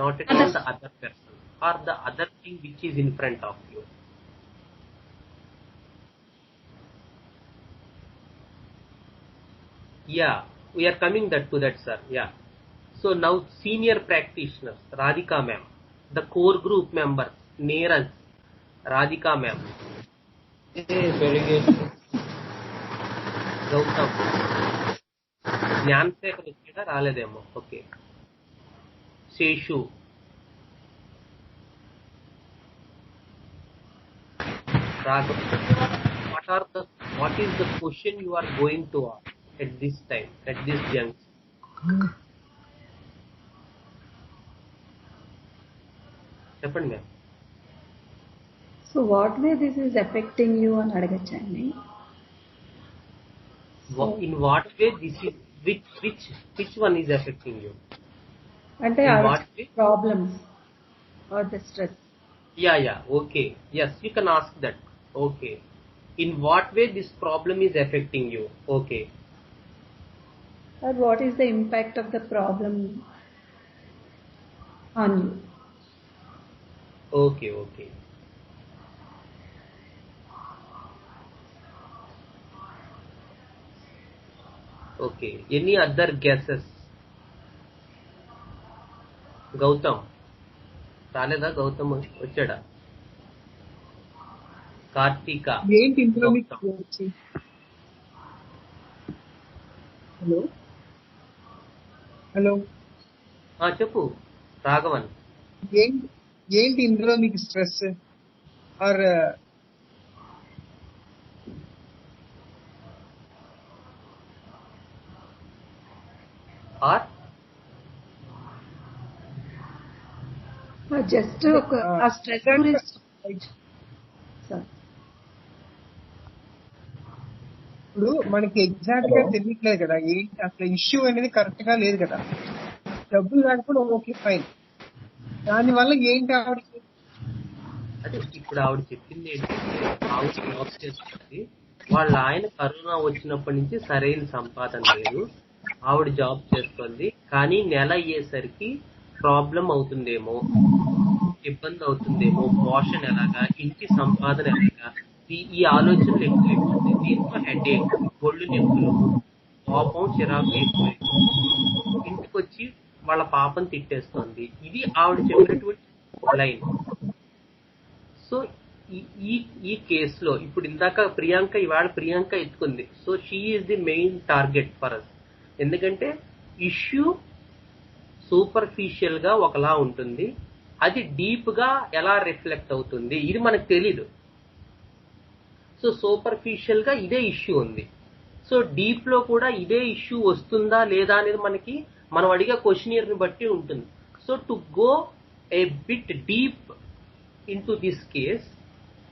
not at all the other person or the other thing which is in front of you. Yeah, we are coming to that, sir. Yeah. So now senior practitioners, Radhika ma'am, the core group members, Neeraj, Radhika ma'am. Very good. Gautam. Gnanasekhar వచ్చాడా? రాలేదేమో. Okay. Seshu, Raghav. What is the question you are going to ask at this time, at this junction? చెప్పండి ma'am. So what way this is affecting you అని అడగచ్చండి. In what way this is, which one is affecting you? అంటే problems or the stress. Yeah, okay. Yes, you can ask that. Okay. In what way this problem is affecting you? Okay. Or what is the impact of the problem on you? Okay. Okay. Any other guesses? Gautam. రాలేదా? గౌతమ్ వచ్చాడా? కార్తీక. ఏంటి ఇందులో మీకు hello చెప్పు రాఘవన్. ఏంటి ఇందులో మీకు stress or just ఒక ఆ స్ట్రెస్ గురించి. ఇప్పుడు మనకి ఎగ్జాక్ట్ గా తెలియట్లేదు కదా ఏంటి అసలు ఇష్యూ అనేది కరెక్ట్ గా లేదు కదా. డబ్బులు లేకపోతే ఓకే ఫైన్, దానివల్ల ఏంటి ఆవిడకి? అదే ఇప్పుడు ఆవిడ చెప్పింది ఏంటంటే ఆవిడ జాబ్ చేస్తుంది, వాళ్ళ ఆయన కరోనా వచ్చినప్పటి నుంచి సరైన సంపాదన లేదు, ఆవిడ జాబ్ చేస్తుంది, కానీ నెల అయ్యేసరికి ప్రాబ్లం అవుతుందేమో, ఇబ్బంది అవుతుందేమో, పోషణ ఎలాగా, ఇంటి సంపాదన ఎలాగా, ఈ ఆలోచనలు ఎక్కువైపోతాయి. దీంతో హెడేక్, ఒళ్ళు నొప్పులు, కోపం, చిరాకు ఎక్కువైపోతుంది. ఇంటికి వచ్చి వాళ్ళ పాపను తిట్టేస్తుంది. ఇది ఆవిడ చెప్పినటువంటి లైన్. సో ఈ కేసులో ఇప్పుడు ఇందాక ప్రియాంక, ఇవాళ ప్రియాంక ఎత్తుకుంది. So she is the main target for us. ఎందుకంటే ఇష్యూ సూపర్ఫిషియల్ గా ఒకలా ఉంటుంది, అది డీప్ గా ఎలా రిఫ్లెక్ట్ అవుతుంది ఇది మనకు తెలీదు. సో సూపర్ఫిషియల్ గా ఇదే ఇష్యూ ఉంది, సో డీప్ లో కూడా ఇదే ఇష్యూ వస్తుందా లేదా అనేది మనకి మనం అడిగే క్వశ్చనియర్ ని బట్టి ఉంటుంది. So to go A bit deep into this case,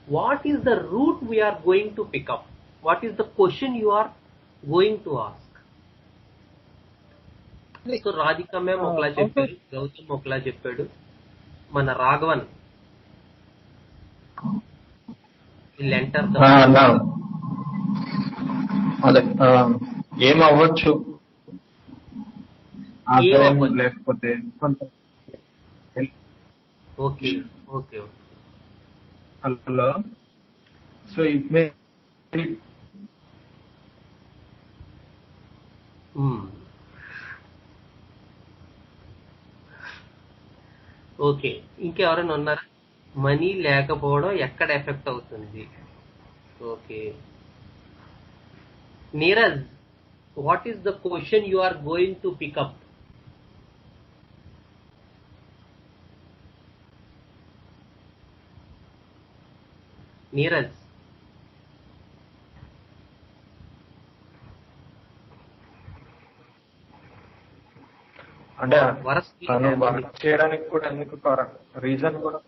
what is the route we are going to pick up? What is the question you are going to ask? So Radhika ma'am ఒకలా చెప్పారు, గౌతమ్ ఒకలా చెప్పాడు, మన Raghavan enter అదే ఏం అవ్వచ్చు ఆదాయం ఏమవ్వచ్చు? లేకపోతే కొంత okay okay okay. Hello. So it may okay, ఇంకెవరైనా ఉన్నారా? మనీ లేకపోవడం ఎక్కడ ఎఫెక్ట్ అవుతుంది? Okay, Neeraj, what is the question you are going to pick up? Neeraj, అంటే వరస్ట్ తను వర్క్ చేయడానికి కూడా ఎందుకు రీజన్ కూడా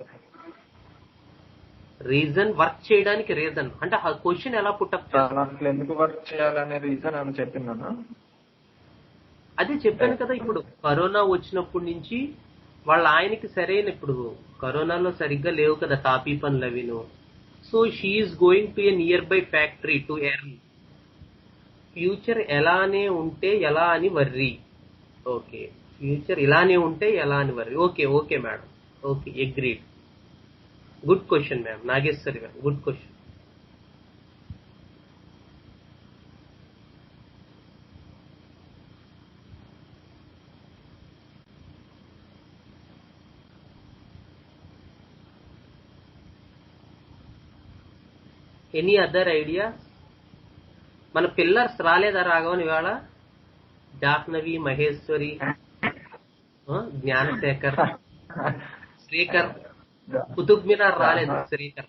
రీజన్, వర్క్ చేయడానికి రీజన్ అంటే ఆ క్వశ్చన్ ఎలా పుట్టప్ తను చేస్తారు? అసలు ఎందుకు వర్క్ చేయాలనే రీజన్ అని చెప్పిందన్నా. అదే చెప్పాను కదా, ఇప్పుడు కరోనా వచ్చినప్పటి నుంచి వాళ్ళ ఆయనకి సరైన, ఇప్పుడు కరోనాలో సరిగ్గా లేవు కదా తాపీ పనులు అవిను. So she is going to a nearby factory to earn. Future ఎలానే ఉంటే ఎలా అని వర్రీ. ఓకే, ఫ్యూచర్ ఇలానే ఉంటే ఎలా అని worry. Okay okay madam, okay, agreed. Good question ma'am, Nageshwari ma'am, good question. Any other idea? మన పిల్లర్స్ రాలేదా రాఘవన్ ఇవాళ? జాహ్నవి, మహేశ్వరి, జ్ఞానశేఖర్, శ్రీకర్. కుతుబ్ మినార్ రాలేదు శ్రీకర్.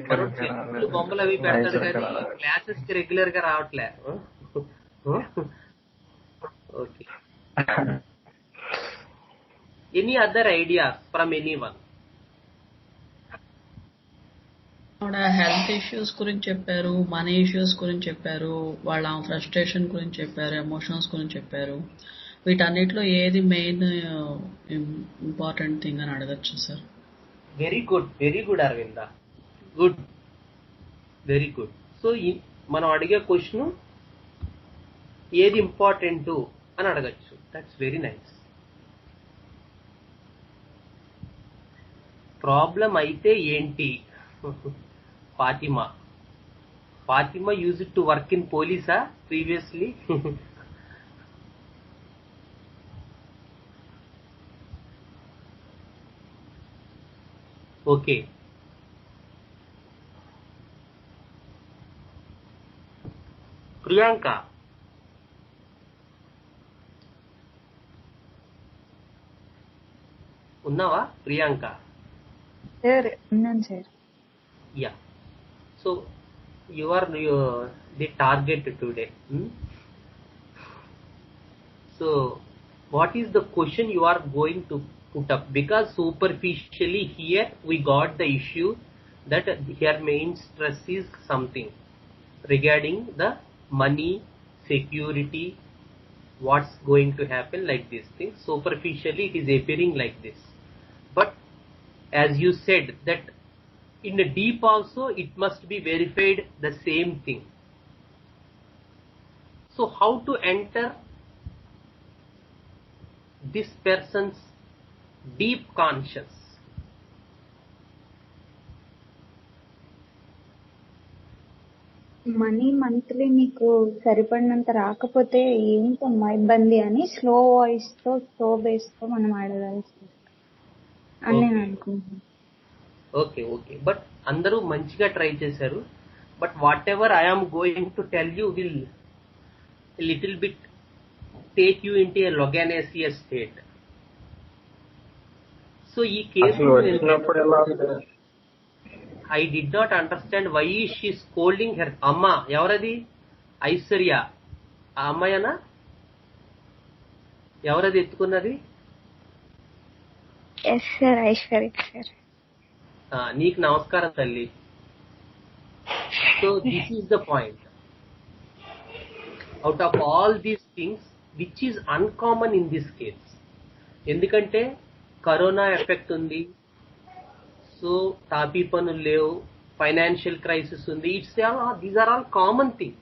మనం చెట్లు బొమ్మలు అవి పెడతాడు కానీ క్లాసెస్ కి రెగ్యులర్ గా రావట్లే. Okay, any other ideas from any one? Health issues గురించి చెప్పారు, మనీ ఇష్యూస్ గురించి చెప్పారు, వాళ్ళ ఫ్రస్ట్రేషన్ గురించి చెప్పారు, ఎమోషన్స్ గురించి చెప్పారు. వీటన్నిటిలో ఏది మెయిన్ ఇంపార్టెంట్ థింగ్ అని అడగచ్చు sir? Very good Aravinda, good, very good. So మనం అడిగే క్వశ్చన్ ఏది ఇంపార్టెంట్ అని అడగచ్చు. That's very nice. ప్రాబ్లం అయితే ఏంటి? Fatima use to work in పోలీసా ప్రీవియస్లీ? ఓకే, ప్రియాంక, ఉన్నావా ప్రియాంక? సార్ ఉన్నాను sir. Yeah, so you are the target today. So what is the question you are going to put up? Because superficially here we got the issue that here main stress is something regarding the money, security, what's going to happen, like these things. Superficially it is appearing like this, but as you said that in the deep also it must be verified the same thing. So how to enter this person's deep conscious? Money monthly నీకు సరిపడినంత రాకపోతే ఏంటమ్మా ఇబ్బంది అని slow voice తో slow base తో మనం అడగాల్సి అని నేను అనుకుంటున్నాను. ఓకే ఓకే, బట్ అందరూ మంచిగా ట్రై చేశారు. But whatever I'm going to tell you will little bit take you into a loquacious state. So ఈ case I did not understand why she scolding her. అమ్మ ఎవరది? ఐశ్వర్య ఆ అమ్మాయనా? ఎవరది ఎత్తుకున్నది? Aishwarya sir. నీకు నమస్కారం తల్లి. So this is the point. Out of all these things which is uncommon in this case, ఎందుకంటే corona effect ఉంది, సో తాపీ పనులు లేవు, financial crisis undi. These are all common things.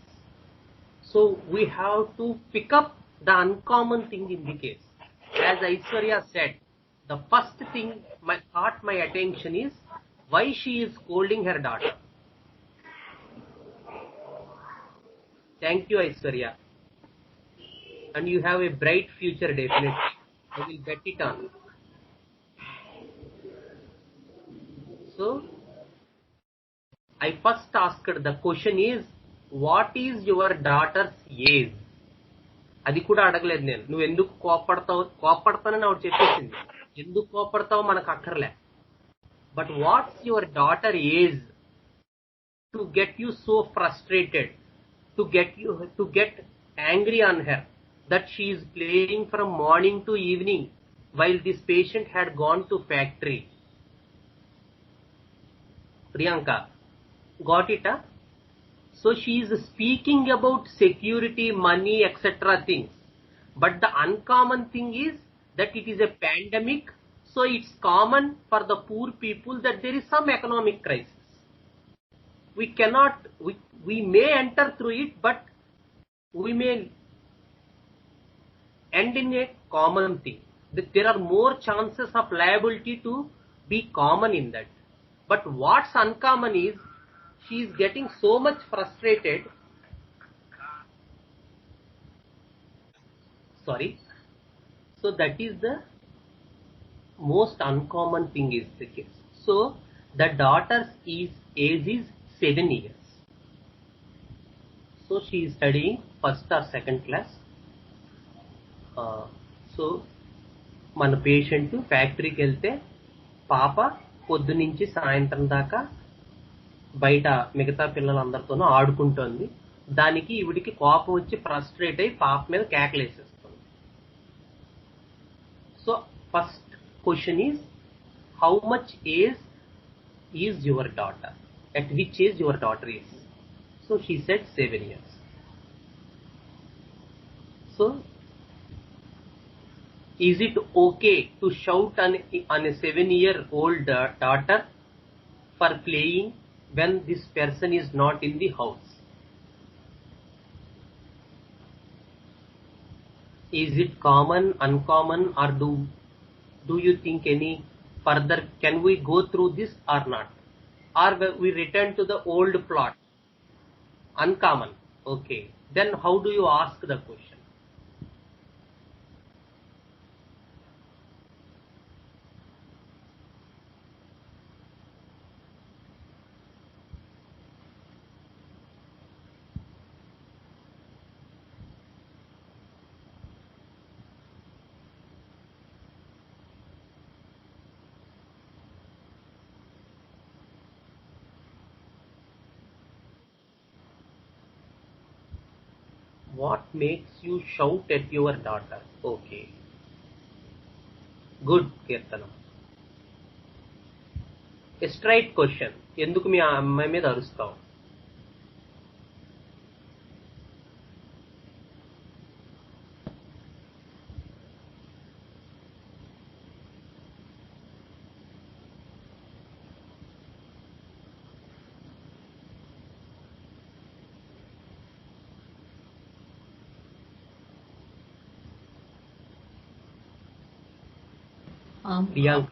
So we have to pick up the uncommon thing in the case. As Aishwarya said, the first thing caught my attention is why she is scolding her daughter. Thank you, Aishwarya. And you have a bright future, definitely. I will bet it on. So, I first asked, the question is, what is your daughter's age? అది కూడా అడగలేదు నేను. నువ్వు ఎందుకు కోపడతానని ఆవిడ చెప్పేసింది. ఎందుకు కోపడతావు మనకు అక్కర్లే. But what's your daughter age to get you so frustrated, to get angry on her that she is playing from morning to evening while this patient had gone to factory. Priyanka, got it? So she is speaking about security, money, etc. things. But the uncommon thing is that it is a pandemic, so it's common for the poor people that there is some economic crisis. We may enter through it, but we may end in a common thing. There are more chances of liability to be common in that. But what's uncommon is she is getting so much frustrated. Sorry. So that is the most uncommon thing is the case. So the daughter's age is 7 years. So she is studying first or second class. So మన patient ఫ్యాక్టరీకి వెళ్తే పాప పొద్దు నుంచి సాయంత్రం దాకా బయట మిగతా పిల్లలందరితోనూ ఆడుకుంటోంది. దానికి ఈవిడికి కోపం వచ్చి ఫ్రస్ట్రేట్ అయి పాప మీద కేకలేసేస్తుంది. So first question is, how much age is your daughter? At which age your daughter is? So she said 7 years. So is it okay to shout on a 7-year-old daughter for playing when this person is not in the house? Is it common, uncommon, or do you think any further, can we go through this or not? Or we return to the old plot? Uncommon. Okay. Then how do you ask the question? What makes you shout at your daughter? Okay. Good, Kirtana. A straight question. ఎందుకు మీ అమ్మాయి మీద అరుస్తావు?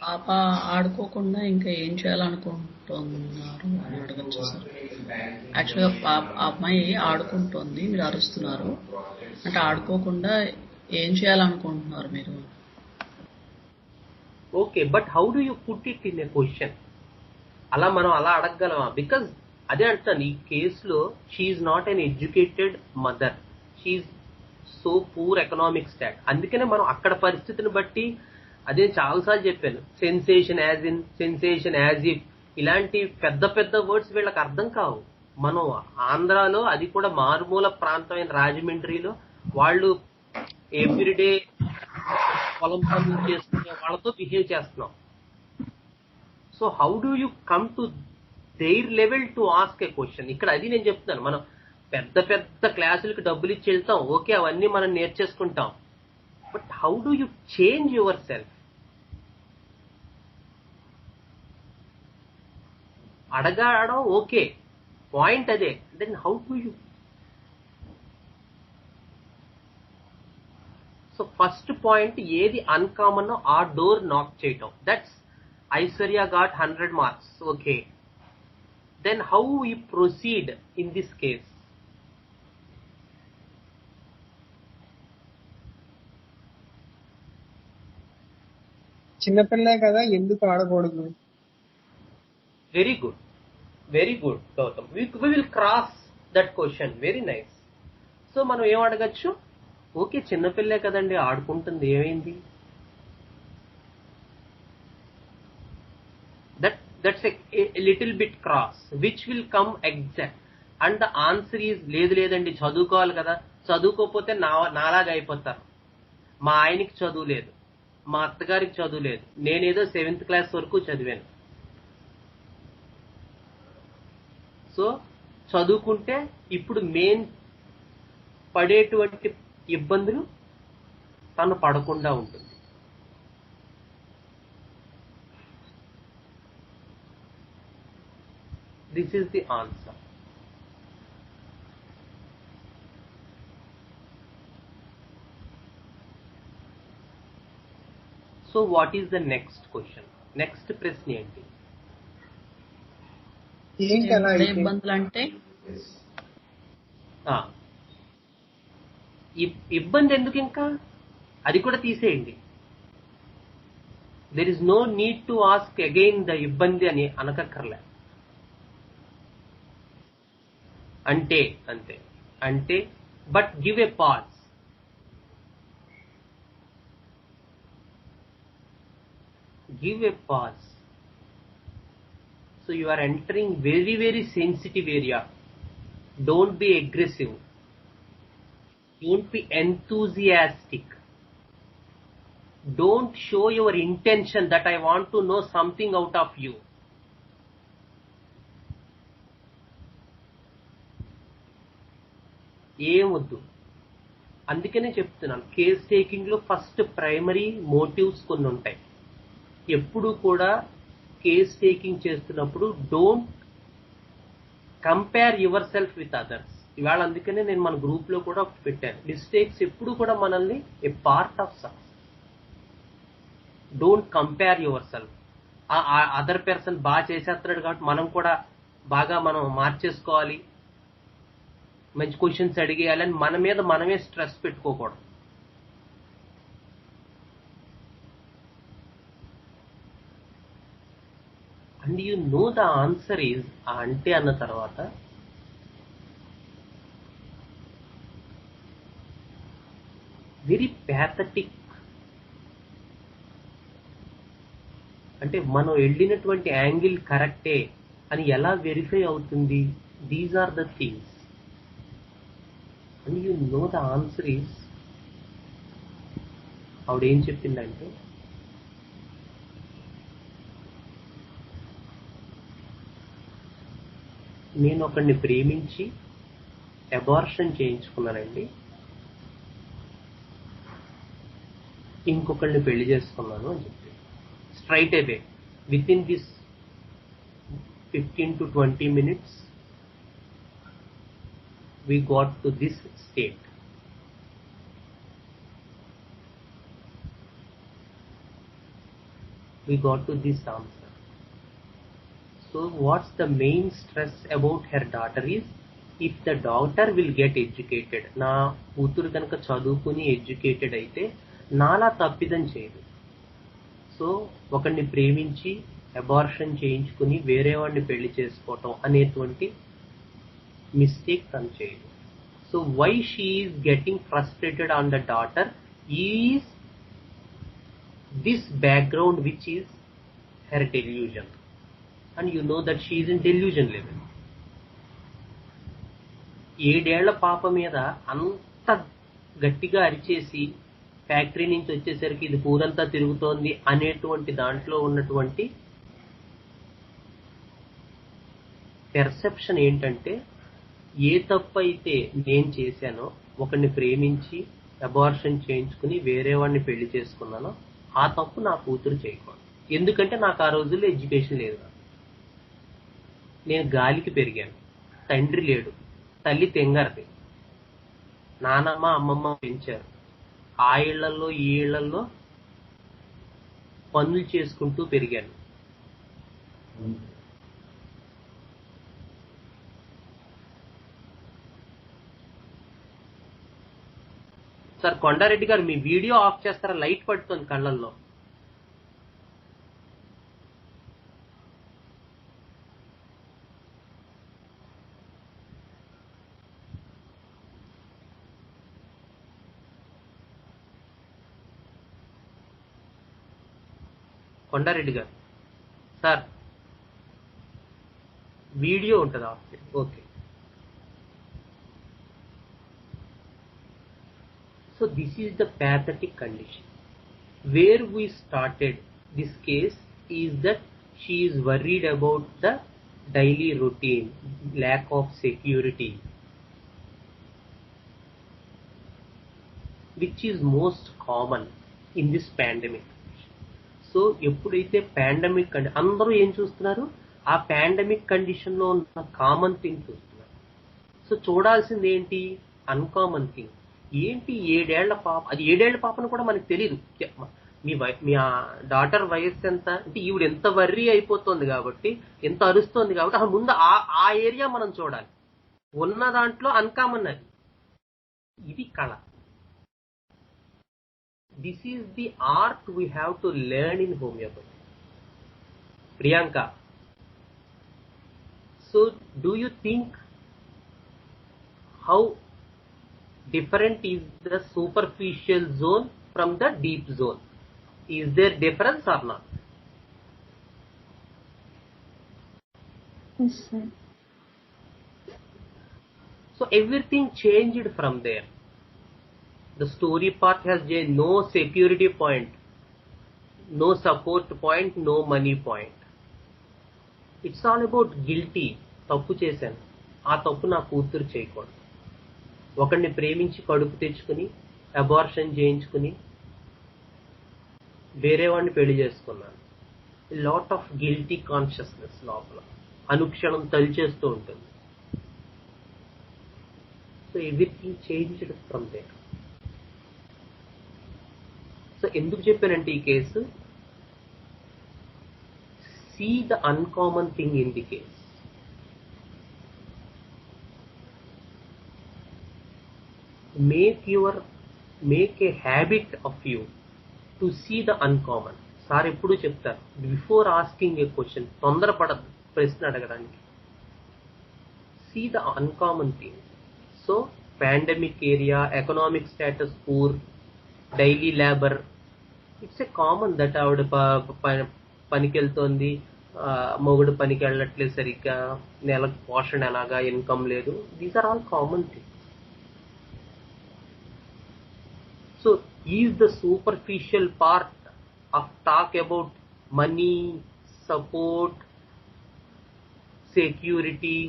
పాప ఆడుకోకుండా ఇంకా ఏం చేయాలనుకుంటున్నారు అని అడగచ్చు sir. యాక్చువల్గా అమ్మాయి ఆడుకుంటుంది, మీరు అరుస్తున్నారు అంటే ఆడుకోకుండా ఏం చేయాలనుకుంటున్నారు మీరు? Okay, but how do you put it in a question? అలా మనం అలా అడగగలమా? బికాజ్ అదే అంటాను, ఈ కేసులో she's not an educated mother, she's so poor economic stat. అందుకనే మనం అక్కడ పరిస్థితిని బట్టి, అదే చాలాసార్లు చెప్పాను, sensation as in, sensation as if, ఇలాంటి పెద్ద పెద్ద వర్డ్స్ వీళ్ళకి అర్థం కావు. మనం ఆంధ్రాలో, అది కూడా మారుమూల ప్రాంతమైన రాజమండ్రిలో, వాళ్ళు ఎవ్రీడే పొలం పనులు చేసుకునే వాళ్ళతో బిహేవ్ చేస్తున్నాం. So how do you come to their level to ask a question? ఇక్కడ అది నేను చెప్తున్నాను, మనం పెద్ద పెద్ద క్లాసులకి డబ్బులు ఇచ్చి వెళ్తాం, ఓకే, అవన్నీ మనం నేర్చేసుకుంటాం. But how do you change yourself? అడగడం ఓకే, పాయింట్ అదే. Then how to you? So first point ఏది అన్కామన్ ఆ డోర్ నాక్ చేయటం. That's Aishwarya got 100 marks. Okay, then how we proceed in this case? చిన్నపిల్లే కదా, ఎందుకు ఆడకూడదు? Very good, very good Gautam. We will cross that question. Very nice. So మనం ఏం అడగచ్చు? ఓకే, చిన్నపిల్లే కదండి, ఆడుకుంటుంది, ఏమైంది? That's a little bit cross which will come exact. And the answer is లేదు లేదండి, చదువుకోవాలి కదా, చదువుకోకపోతే నాలాగా అయిపోతారు. మా ఆయనకి చదువు లేదు, మా అత్తగారికి చదువు లేదు, నేనేదో 7th క్లాస్ వరకు చదివాను. సో చదువుకుంటే ఇప్పుడు మెయిన్ పడేటువంటి ఇబ్బందులు తను పడకుండా ఉంటుంది. This is the answer. So what is the next question? Next ప్రశ్న ఏంటి? ఏంటి అలా అయితే? ఇబ్బందులు అంటే ఇబ్బంది ఎందుకు, ఇంకా అది కూడా తీసేయండి. There is no need to ask again the ఇబ్బంది అని అనకక్కర్లే. అంటే అంతే, అంటే but give a pause. Give a pause. So you are entering very, very sensitive area. Don't be aggressive. Don't be enthusiastic. Don't show your intention that I want to know something out of you. ఏమొద్దు. అందుకనే చెప్తున్నాను, case taking లో first primary motifs కొన్ని ఉంటాయి. ఎప్పుడు కూడా case taking చేస్తున్నప్పుడు don't compare your self with others. ఇవాళ అందుకనే నేను మన గ్రూప్ లో కూడా ఒకటి పెట్టాను, మిస్టేక్స్ ఎప్పుడు కూడా మనల్ని a part of success. Don't compare yourself. Other person బాగా చేసేస్తున్నాడు కాబట్టి మనం కూడా బాగా మనం మార్చేసుకోవాలి, మంచి క్వశ్చన్స్ అడిగేయాలని మన మీద మనమే స్ట్రెస్ పెట్టుకోకూడదు. And you know the answer is అంటే అన్న తర్వాత వెరీ ప్యాథటిక్. అంటే మనం వెళ్ళినటువంటి యాంగిల్ కరెక్టే అని ఎలా వెరిఫై అవుతుంది? These are the things. And you know the answer is, ఆవిడేం చెప్పిందంటే, నేను ఒకరిని ప్రేమించి అబార్షన్ చేయించుకున్నానండి, ఇంకొకరిని పెళ్లి చేసుకున్నాను అని చెప్పి straight away with in this 15 to 20 minutes we got to this state. We got to this answer. So what's the main stress about her daughter is, if the daughter will get educated, నా కూతురు కనుక చదువుకుని educated అయితే నాలా తప్పిదం చేయదు. So ఒకరిని ప్రేమించి అబార్షన్ చేయించుకుని వేరే వాడిని పెళ్లి చేసుకోవటం అనేటువంటి మిస్టేక్ తను చేయదు. So why she is getting frustrated on the daughter is this background which is her delusion. And you know that she is in delusion level. 7 ఏళ్ల పాప మీద అంత గట్టిగా అరిచేసి ఫ్యాక్టరీ నుంచి వచ్చేసరికి ఇది పూరంతా తిరుగుతోంది అనేటువంటి దాంట్లో ఉన్నటువంటి పెర్సెప్షన్ ఏంటంటే, ఏ తప్పు అయితే నేను చేశానో, ఒకరిని ప్రేమించి అబార్షన్ చేయించుకుని వేరే వాడిని పెళ్లి చేసుకున్నానో, ఆ తప్పు నా కూతురు చేయకూడదు. ఎందుకంటే నాకు ఆ రోజుల్లో ఎడ్యుకేషన్ లేదు. నేను గాలికి పెరిగాను, తండ్రి లేడు, తల్లి తెంగరది, నానమ్మ అమ్మమ్మ పెంచారు, ఆ ఇళ్లలో ఈ ఇళ్లలో పనులు చేసుకుంటూ పెరిగాను. సార్ కొండారెడ్డి గారు మీ వీడియో ఆఫ్ చేస్తారా? లైట్ పడుతుంది కళ్ళల్లో. కొండారెడ్డి గారు సార్ వీడియో ఉంటుంది of. Okay. So this is the pathetic condition. Where we started this case is that she is worried about the daily routine, lack of security, which is most common in this pandemic. So ఎప్పుడైతే pandemic అందరూ ఏం చూస్తున్నారు, ఆ pandemic condition లో ఉన్న common thing చూస్తున్నారు. So చూడాల్సింది ఏంటి, అన్కామన్ థింగ్ ఏంటి? 7 ఏళ్ల పాప. అది 7 ఏళ్ల పాపను కూడా మనకు తెలియదు. మీ డాటర్ వయస్సు ఎంత అంటే ఈవిడ ఎంత వర్రీ అయిపోతుంది కాబట్టి, ఎంత అరుస్తోంది కాబట్టి అసలు ముందు ఆ ఏరియా మనం చూడాలి. ఉన్న దాంట్లో అన్కామన్ అది. ఇది కళ. This is the art we have to learn in homeopathy. Priyanka, so do you think how different is the superficial zone from the deep zone? Is there difference or not? Yes, sir. So everything changed from there. The story part has no security point, no support point, no money point. It's all about guilty. తప్పు చేశాను, ఆ తప్పు నా కూతురు చేయకూడదు. ఒకరిని ప్రేమించి కడుపు తెచ్చుకుని అబార్షన్ చేయించుకుని వేరే వాడిని పెళ్లి చేసుకున్నాను. లాట్ ఆఫ్ గిల్టీ కాన్షియస్నెస్ లోపల అనుక్షణం తలిచేస్తూ ఉంటుంది. So everything changed from there. So ఎందుకు చెప్పానంటే ఈ case, see the uncommon thing in the case. Make a habit of you to see the uncommon. Sir ఎప్పుడు చెప్తారు, బిఫోర్ ఆస్కింగ్ ఏ క్వశ్చన్ తొందరపడద్దు ప్రశ్న అడగడానికి. See the uncommon thing. So pandemic area, economic status poor, daily labour, it's a common that ఆవిడ పనికి వెళ్తోంది, మొగుడు పనికి వెళ్ళట్లేదు సరిగ్గా, నెలకు పోషణ ఎలాగా, ఇన్కమ్ లేదు. These are all common things. So is the superficial part of talk about money, support, security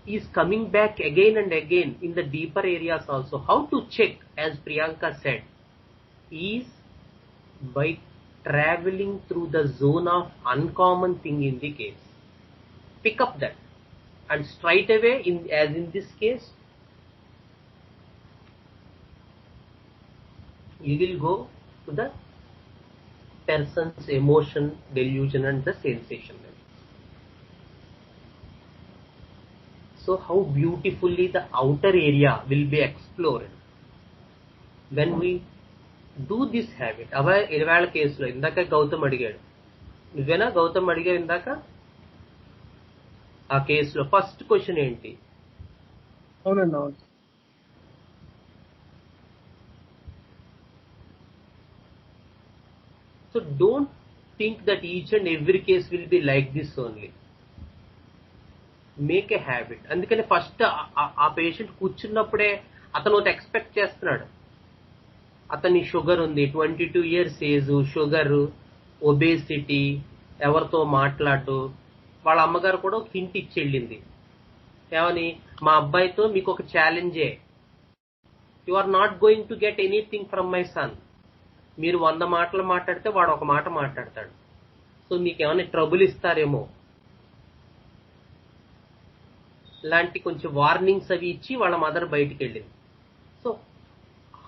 is coming back again and again in the deeper areas also. How to check, as Priyanka said, is by traveling through the zone of uncommon thing in the case. Pick up that and straight away, as in this case, you will go to the person's emotion, delusion and the sensation level. So how beautifully the outer area will be explored when we do this habit. అవ 20 కేసులో ఇందాక గౌతమ్ అడిగాడు, నువ్వేనా గౌతమ్ అడిగావు ఇందాక ఆ కేసులో first question ఏంటి? అవునండి, అవును. So don't think that each and every case will be like this only. Make a habit. అందుకని ఫస్ట్ ఆ పేషెంట్ కూర్చున్నప్పుడే అతను ఒకటి ఎక్స్పెక్ట్ చేస్తున్నాడు. అతని షుగర్ ఉంది, 22 years ఏజ్, షుగర్, ఒబేసిటీ, ఎవరితో మాట్లాడు. వాళ్ళ అమ్మగారు కూడా ఒక హింట్ ఇచ్చి వెళ్ళింది, ఏమని, మా అబ్బాయితో మీకు ఒక ఛాలెంజే, you are not going to get anything from my son. మీరు 100 మాటలు మాట్లాడితే వాడు ఒక మాట మాట్లాడతాడు. సో మీకు ఏమైనా ట్రబుల్ ఇస్తారేమో లాంటి కొంచెం వార్నింగ్స్ అవి ఇచ్చి వాళ్ళ మదర్ బయటికి వెళ్ళింది. So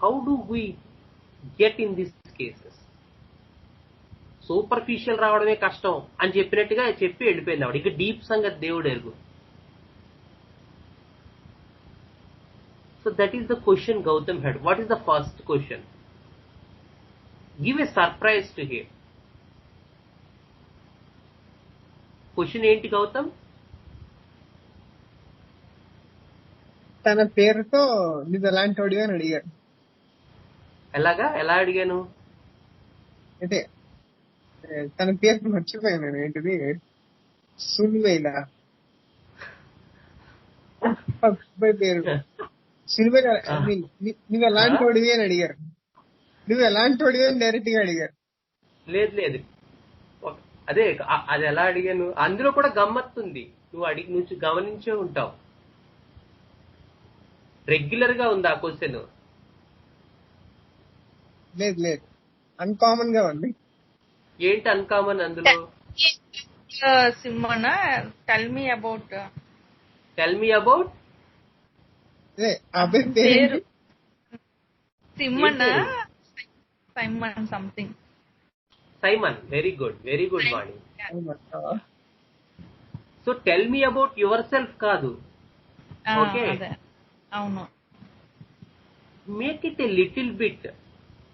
how do we get in this cases? Superficial రావడమే కష్టం అని చెప్పినట్టుగా చెప్పి వెళ్ళిపోయింది ఆవిడ. ఇక డీప్ సంగతి దేవుడు ఎరుగు. So that is the question Gautam head. What is the first question? Give a surprise to him. Question ఏంటి గౌతమ్? తన పేరుతో నువ్వు ఎలాంటి వాడివి అని అడిగారు. ఎలా అడిగాను అంటే తన పేరు మర్చిపోయాను నేను. ఏంటిది? సున్వేలా అబ్బాయి పేరు సున్వేలా. నువ్వు ఎలాంటి వాడివి అని అడిగారు. నువ్వు ఎలాంటి వాడివి అని డైరెక్ట్ గా అడిగారు. లేదు అదే అది ఎలా అడిగాను. అందులో కూడా గమ్మత్తుంది. నువ్వు గమనించే ఉంటావు. రెగ్యులర్ గా ఉంది ఆ క్వశ్చన్. లేదు అన్కామన్ గా ఉంది. ఏంటి అన్కామన్ అందులో? సిమ్మన టెల్ మీ అబౌట్ అబ్బాయి పేరు సిమ్మన Simon something. Simon. Very good Vani. So tell me about your self కాదు. ఓకే, అవును. Make it a little bit.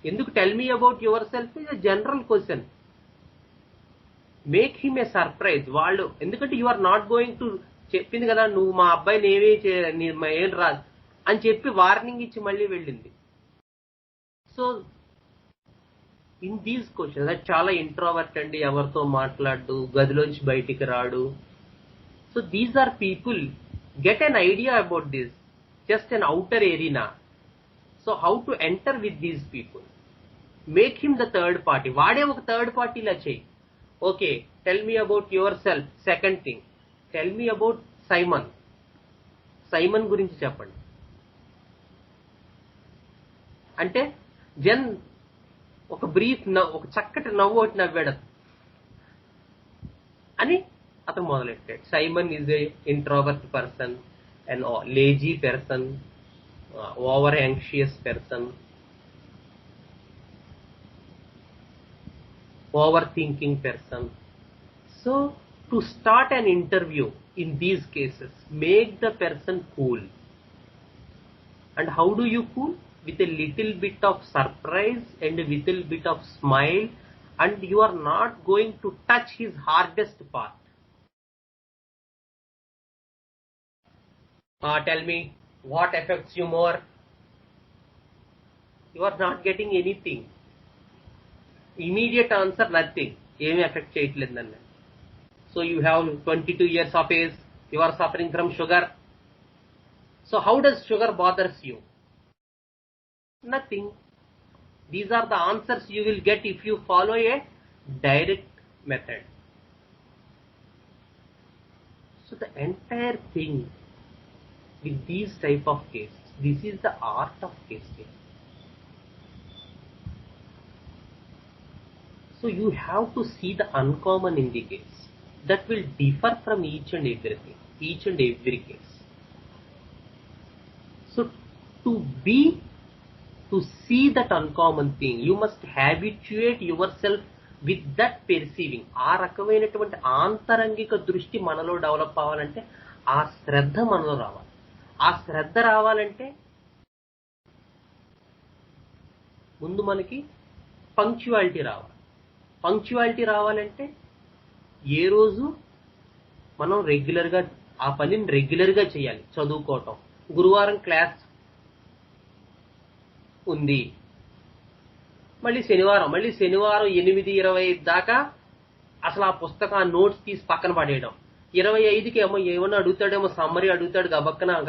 ఎందుకు tell me about your self is a general question. Make him a surprise. వాళ్ళు ఎందుకంటే you are not going to, చెప్పింది కదా నువ్వు మా అబ్బాయిని ఏం రాదు అని చెప్పి వార్నింగ్ ఇచ్చి మళ్ళీ వెళ్ళింది. సో ఇన్ దీస్ క్వశ్చన్స్ అది చాలా ఇంట్రోవర్ట్ అండి, ఎవరితో మాట్లాడు, గదిలోంచి బయటికి రాడు. So these are people get an idea about this, just an outer area. So how to enter with these people? Make him the third party. వాడే ఒక థర్డ్ పార్టీలా చెయ్యి. Okay, tell me about your self. Second thing, tell me about Simon గురించి చెప్పండి. అంటే ఒక brief ఒక చక్కటి నవ్వు ఒకటి నవ్వాడు అని అతను మొదలెట్టాడు. Simon is a introvert person, and lazy person, over anxious person, overthinking person. So to start an interview in these cases, make the person cool. And how do you cool? With a little bit of surprise and a little bit of smile, and you are not going to touch his hardest part. Tell me, what affects you more? You are not getting anything. Immediate answer, nothing. ఏమి effect చేయట్లేదండి. So you have 22 years of age, you are suffering from sugar. So how does sugar bothers you? Nothing. These are the answers you will get if you follow a direct method. So the entire thing with these type of cases, this is the art of case taking. So you have to see the uncommon in the case. That will differ from each and every case. So to see that uncommon thing, you must habituate yourself with that perceiving. ఆ రకమైనటువంటి ఆంతరంగిక దృష్టి మనలో develop అవ్వాలంటే ఆ శ్రద్ధ మనలో రావాలి. ఆ శ్రద్ధ రావాలంటే ముందు మనకి పంక్చువాలిటీ రావాలి. పంక్చువాలిటీ రావాలంటే ఏ రోజు మనం రెగ్యులర్గా ఆ పనిని రెగ్యులర్గా చేయాలి. చదువుకోవటం, గురువారం క్లాస్ ఉంది, మళ్ళీ శనివారం 8:25 దాకా అసలు ఆ పుస్తకం, ఆ నోట్స్ తీసి పక్కన పడేయడం. 25కి ఏమన్నా అడుగుతాడేమో, సమ్మరీ అడుగుతాడు,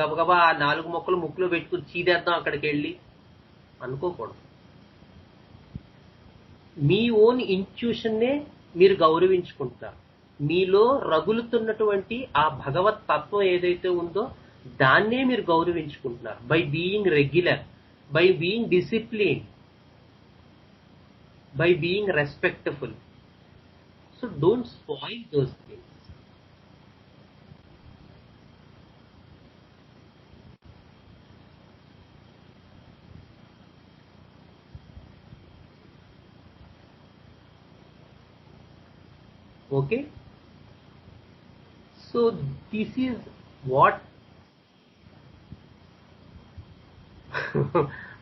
గబగబా ఆ 4 మొక్కలు ముక్కులో పెట్టుకుని చీదేద్దాం అక్కడికి వెళ్ళి అనుకోకూడదు. మీ ఓన్ ఇంట్యూషన్నే మీరు గౌరవించుకుంటారు. మీలో రగులుతున్నటువంటి ఆ భగవత్ తత్వం ఏదైతే ఉందో దాన్నే మీరు గౌరవించుకుంటున్నారు. By being regular, by being discipline, by being respectful. So don't spoil those things. Okay? So this is what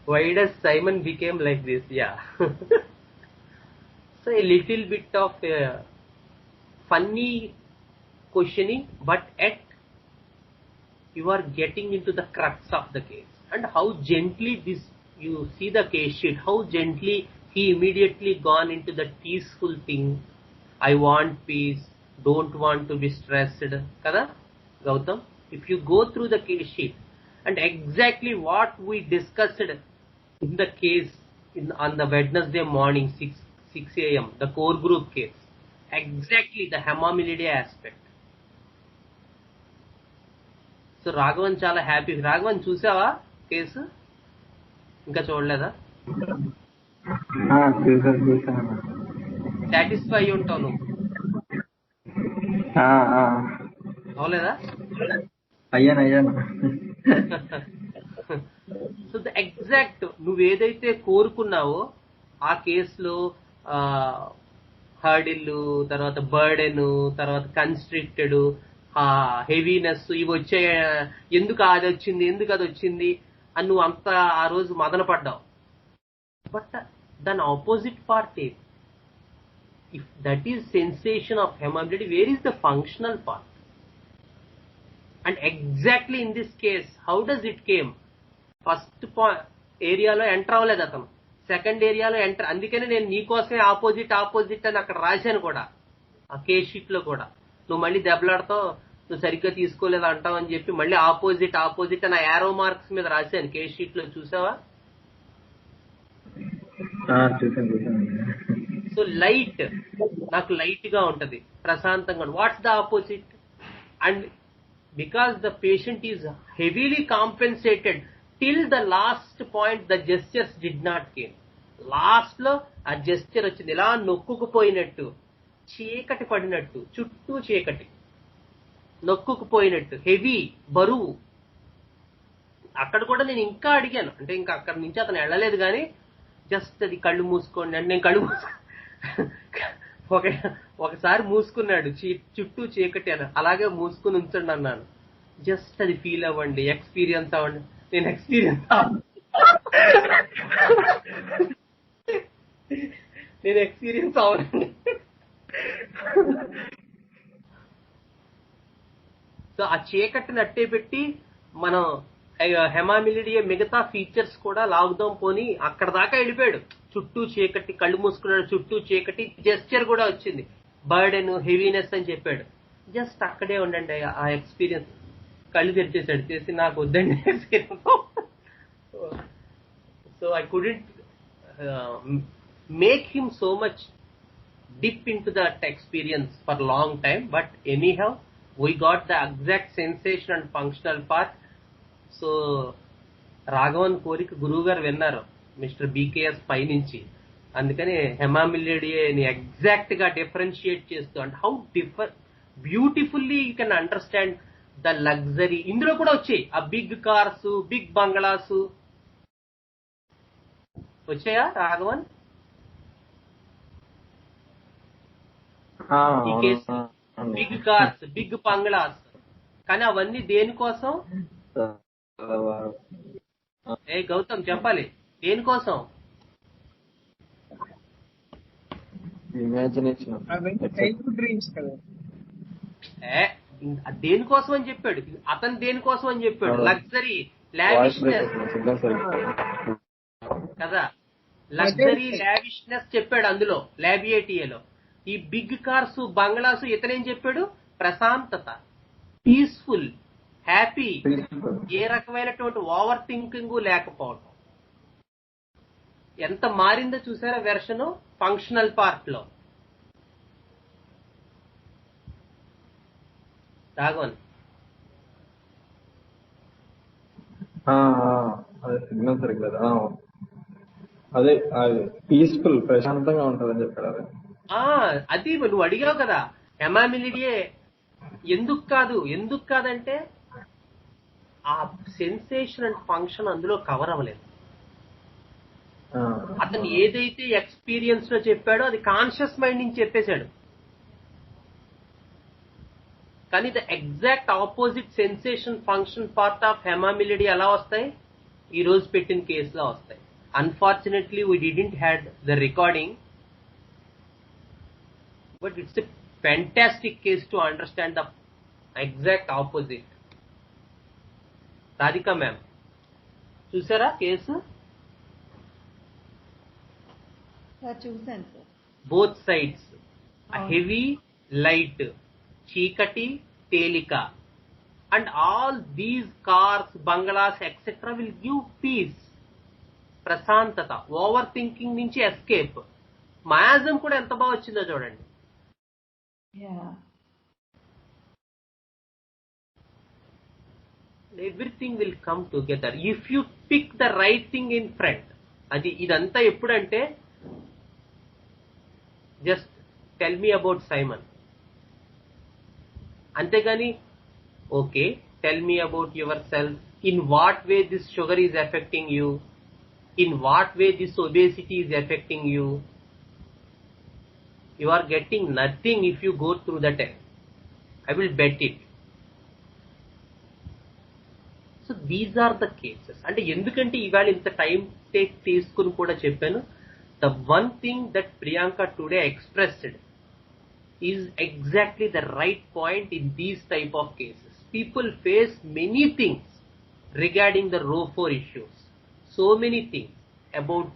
why does Simon became like this? Yeah. So a little bit of funny questioning, but yet you are getting into the crux of the case. And how gently this, you see the case sheet, how gently he immediately gone into the peaceful thing. I want peace, don't want to be stressed. Kada, Gautam? If you go through the case sheet, and exactly what we discussed in the case on the Wednesday morning, 6 a.m., the core group case, exactly the hemamylidia aspect. So Raghavan చాలా happy. Raghavan చూసావా case? ఇంకా చూడలేదా? Satisfy ఉంటావు నువ్వు, అవలేదా? అయ్యాను. So the exact నువ్వు ఏదైతే కోరుకున్నావో ఆ కేసులో హర్డిల్, తర్వాత బర్డెన్, తర్వాత కన్స్ట్రిక్టెడ్, హెవీనెస్, ఇవి వచ్చే, ఎందుకు అది వచ్చింది, ఎందుకు అది వచ్చింది అని నువ్వు అంత ఆ రోజు మదన పడ్డావు. బట్ దాని ఆపోజిట్ పార్ట్ ఏది? If that is sensation of humility, where is the functional part? And exactly in this case how does it came? First ఏరియాలో ఎంటర్ అవ్వలేదు అతను, సెకండ్ ఏరియాలో ఎంటర్. అందుకనే నేను నీకోసమే ఆపోజిట్ అని అక్కడ రాశాను కూడా, ఆ కేస్ షీట్ లో కూడా. నువ్వు మళ్ళీ దెబ్బలాడతావు, నువ్వు సరిగ్గా తీసుకోలేదు అంటావు అని చెప్పి మళ్ళీ ఆపోజిట్ అని యారో మార్క్స్ మీద రాశాను కేస్ షీట్ లో. చూసావా? సో లైట్, నాకు లైట్ గా ఉంటది, ప్రశాంతంగా. What's the opposite? And because the patient is heavily compensated till the last point, the gestures did not came. Last లో ఆ జెస్చర్ వచ్చింది, ఇలా నొక్కుకుపోయినట్టు, చీకటి పడినట్టు, చుట్టూ చీకటి, నొక్కుకుపోయినట్టు, హెవీ, బరువు. అక్కడ కూడా నేను ఇంకా అడిగాను, అంటే ఇంకా అక్కడి నుంచి అతను వెళ్ళలేదు కానీ జస్ట్ అది కళ్ళు మూసుకోండి అంటే నేను కళ్ళు ఒకసారి మూసుకున్నాడు, చుట్టూ చీకటి అని, అలాగే మూసుకుని ఉంచండి అన్నాను. జస్ట్ అది ఫీల్ అవ్వండి, ఎక్స్పీరియన్స్ అవ్వండి. నేను ఎక్స్పీరియన్స్ అవ్వండి. సో ఆ చీకటిని అట్టే పెట్టి మనం హెమామిలిడియా మిగతా ఫీచర్స్ కూడా లాగుదాం పోని అక్కడ దాకా వెళ్ళిపోయాడు. చుట్టూ చీకటి, కళ్ళు మూసుకున్నాడు, చుట్టూ చీకటి, జెస్చర్ కూడా వచ్చింది, బర్డెన్, హెవీనెస్ అని చెప్పాడు. జస్ట్ అక్కడే ఉండండి, ఆ ఎక్స్పీరియన్స్. కళ్ళు తెరిచేసాడు, చేసి నాకు వద్దండి experience. So I couldn't make him so much dip into that experience for long time, but anyhow we got the exact sensation and functional part. So Raghavan కోరిక గురువు గారు విన్నారు మిస్టర్ బీకేఎస్ పై నుంచి. అందుకని హెమామిలిడియాని ఎగ్జాక్ట్ గా డిఫరెన్షియేట్ చేస్తూ, and how beautifully you can understand the luxury. ఇందులో కూడా వచ్చాయి ఆ బిగ్ కార్స్, బిగ్ బంగ్లాస్ వచ్చాయా రాఘవన్? ఈ case big cars, big bungalows, కానీ అవన్నీ దేనికోసం? ఏ గౌతమ్ చెప్పాలి, దేనికోసం? దేనికోసం అని చెప్పాడు అతను, దేనికోసం అని చెప్పాడు? లగ్జరీ, లావిష్నెస్ కదా, లగ్జరీ లావిష్నెస్ చెప్పాడు అందులో, లాబియేటియాలో. ఈ బిగ్ కార్స్, బంగ్లాస్ ఇతనేం చెప్పాడు? ప్రశాంతత, పీస్ఫుల్, హ్యాపీ, ఏ రకమైనటువంటి ఓవర్ థింకింగ్ లేకపోవడం. ఎంత మారిందో చూసారా వెర్షన్ ఫంక్షనల్ పార్ట్ లో. రాఘవన్ అదే సిగ్నల్ సరిగ్గా, అదే పీస్ఫుల్, ప్రశాంతంగా ఉంటుందని చెప్పాడు. అదే అది నువ్వు అడిగావు కదా, హెమామిలిడియే ఎందుకు కాదంటే ఆ సెన్సేషన్ అండ్ ఫంక్షన్ అందులో కవర్ అవ్వలేదు. అతను ఏదైతే ఎక్స్పీరియన్స్ లో చెప్పాడో అది కాన్షియస్ మైండ్ నుంచి చెప్పేశాడు. కానీ the exact opposite sensation function part of humility ఎలా వస్తాయి? ఈ రోజు పెట్టిన కేసులో వస్తాయి. Unfortunately we didn't had the recording, but it's a fantastic case to understand the exact opposite. Radhika ma'am చూసారా కేసు? చూసాను sir. Both sides, heavy, light, చీకటి, తేలిక, and all these cars, bungalows etcetera will give peace, ప్రశాంతత, over thinking నుంచి escape. మాయాజం కూడా ఎంత బాగా వచ్చిందో చూడండి. Everything will come together if you pick the right thing in front. అది ఇదంతా ఎప్పుడంటే just tell me about Simon, అంతేగాని okay tell me about your self, in what way this sugar is affecting you, in what way this obesity is affecting you. You are getting nothing if you go through that. I will bet it. So these are the cases. అంటే ఎందుకంటే ఇవాళ ఇంత time తీసుకుని కూడా చెప్పాను. The one thing that Priyanka today expressed is exactly the right point in these type of cases. People face many things regarding the row 4 issues. So many things about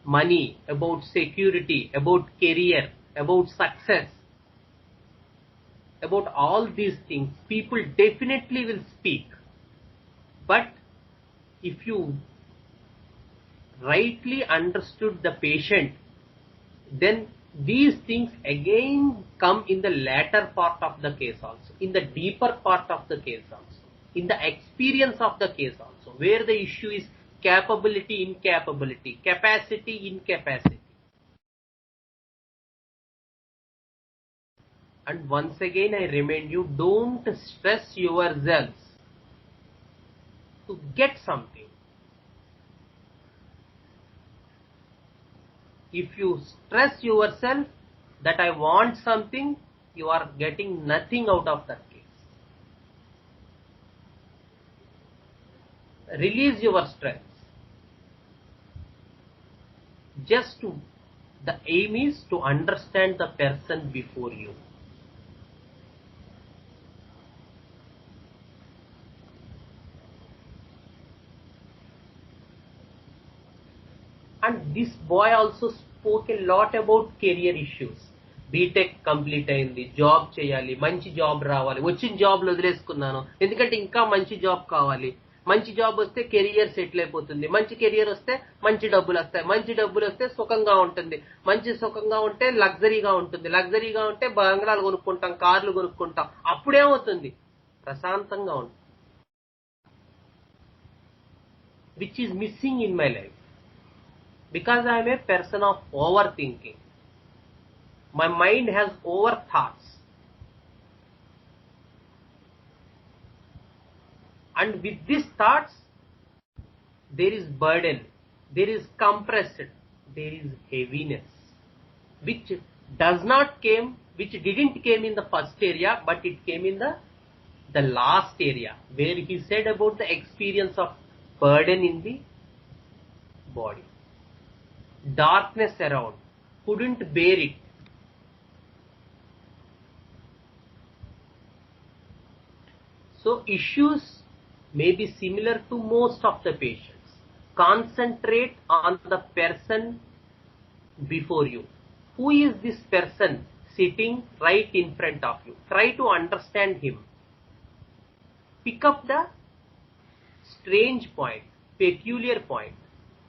money, about security, about career, about success, about all these things. People definitely will speak. But if you rightly understood the patient, then these things again come in the latter part of the case also, in the deeper part of the case also, in the experience of the case also, where the issue is capability, incapability, capacity, incapacity. And once again I remind you, don't stress yourselves to get something. If you stress yourself that I want something, you are getting nothing out of that case. Release your stress. The aim is to understand the person before you. And this boy also spoke a lot about career issues. BTech complete అయింది, job చేయాలి, మంచి job రావాలి, వచ్చిన జాబ్లు వదిలేసుకున్నాను ఎందుకంటే ఇంకా మంచి job కావాలి, మంచి జాబ్ వస్తే కెరియర్ సెటిల్ అయిపోతుంది, మంచి కెరియర్ వస్తే మంచి డబ్బులు వస్తాయి, మంచి డబ్బులు వస్తే సుఖంగా ఉంటుంది, మంచి సుఖంగా ఉంటే లగ్జరీగా ఉంటుంది, లగ్జరీగా ఉంటే బంగ్లాలు కొనుక్కుంటాం, కార్లు కొనుక్కుంటాం, అప్పుడేమవుతుంది? ప్రశాంతంగా ఉంటుంది. Which is missing in my life because I am a person of overthinking. My mind has over thoughts, and with these thoughts there is burden, there is compressed, there is heaviness, which didn't came in the first area, but it came in the last area, where he said about the experience of burden in the body, darkness around, couldn't bear it. So issues may be similar to most of the patients. Concentrate on the person before you. Who is this person sitting right in front of you? Try to understand him. Pick up the strange point, peculiar point.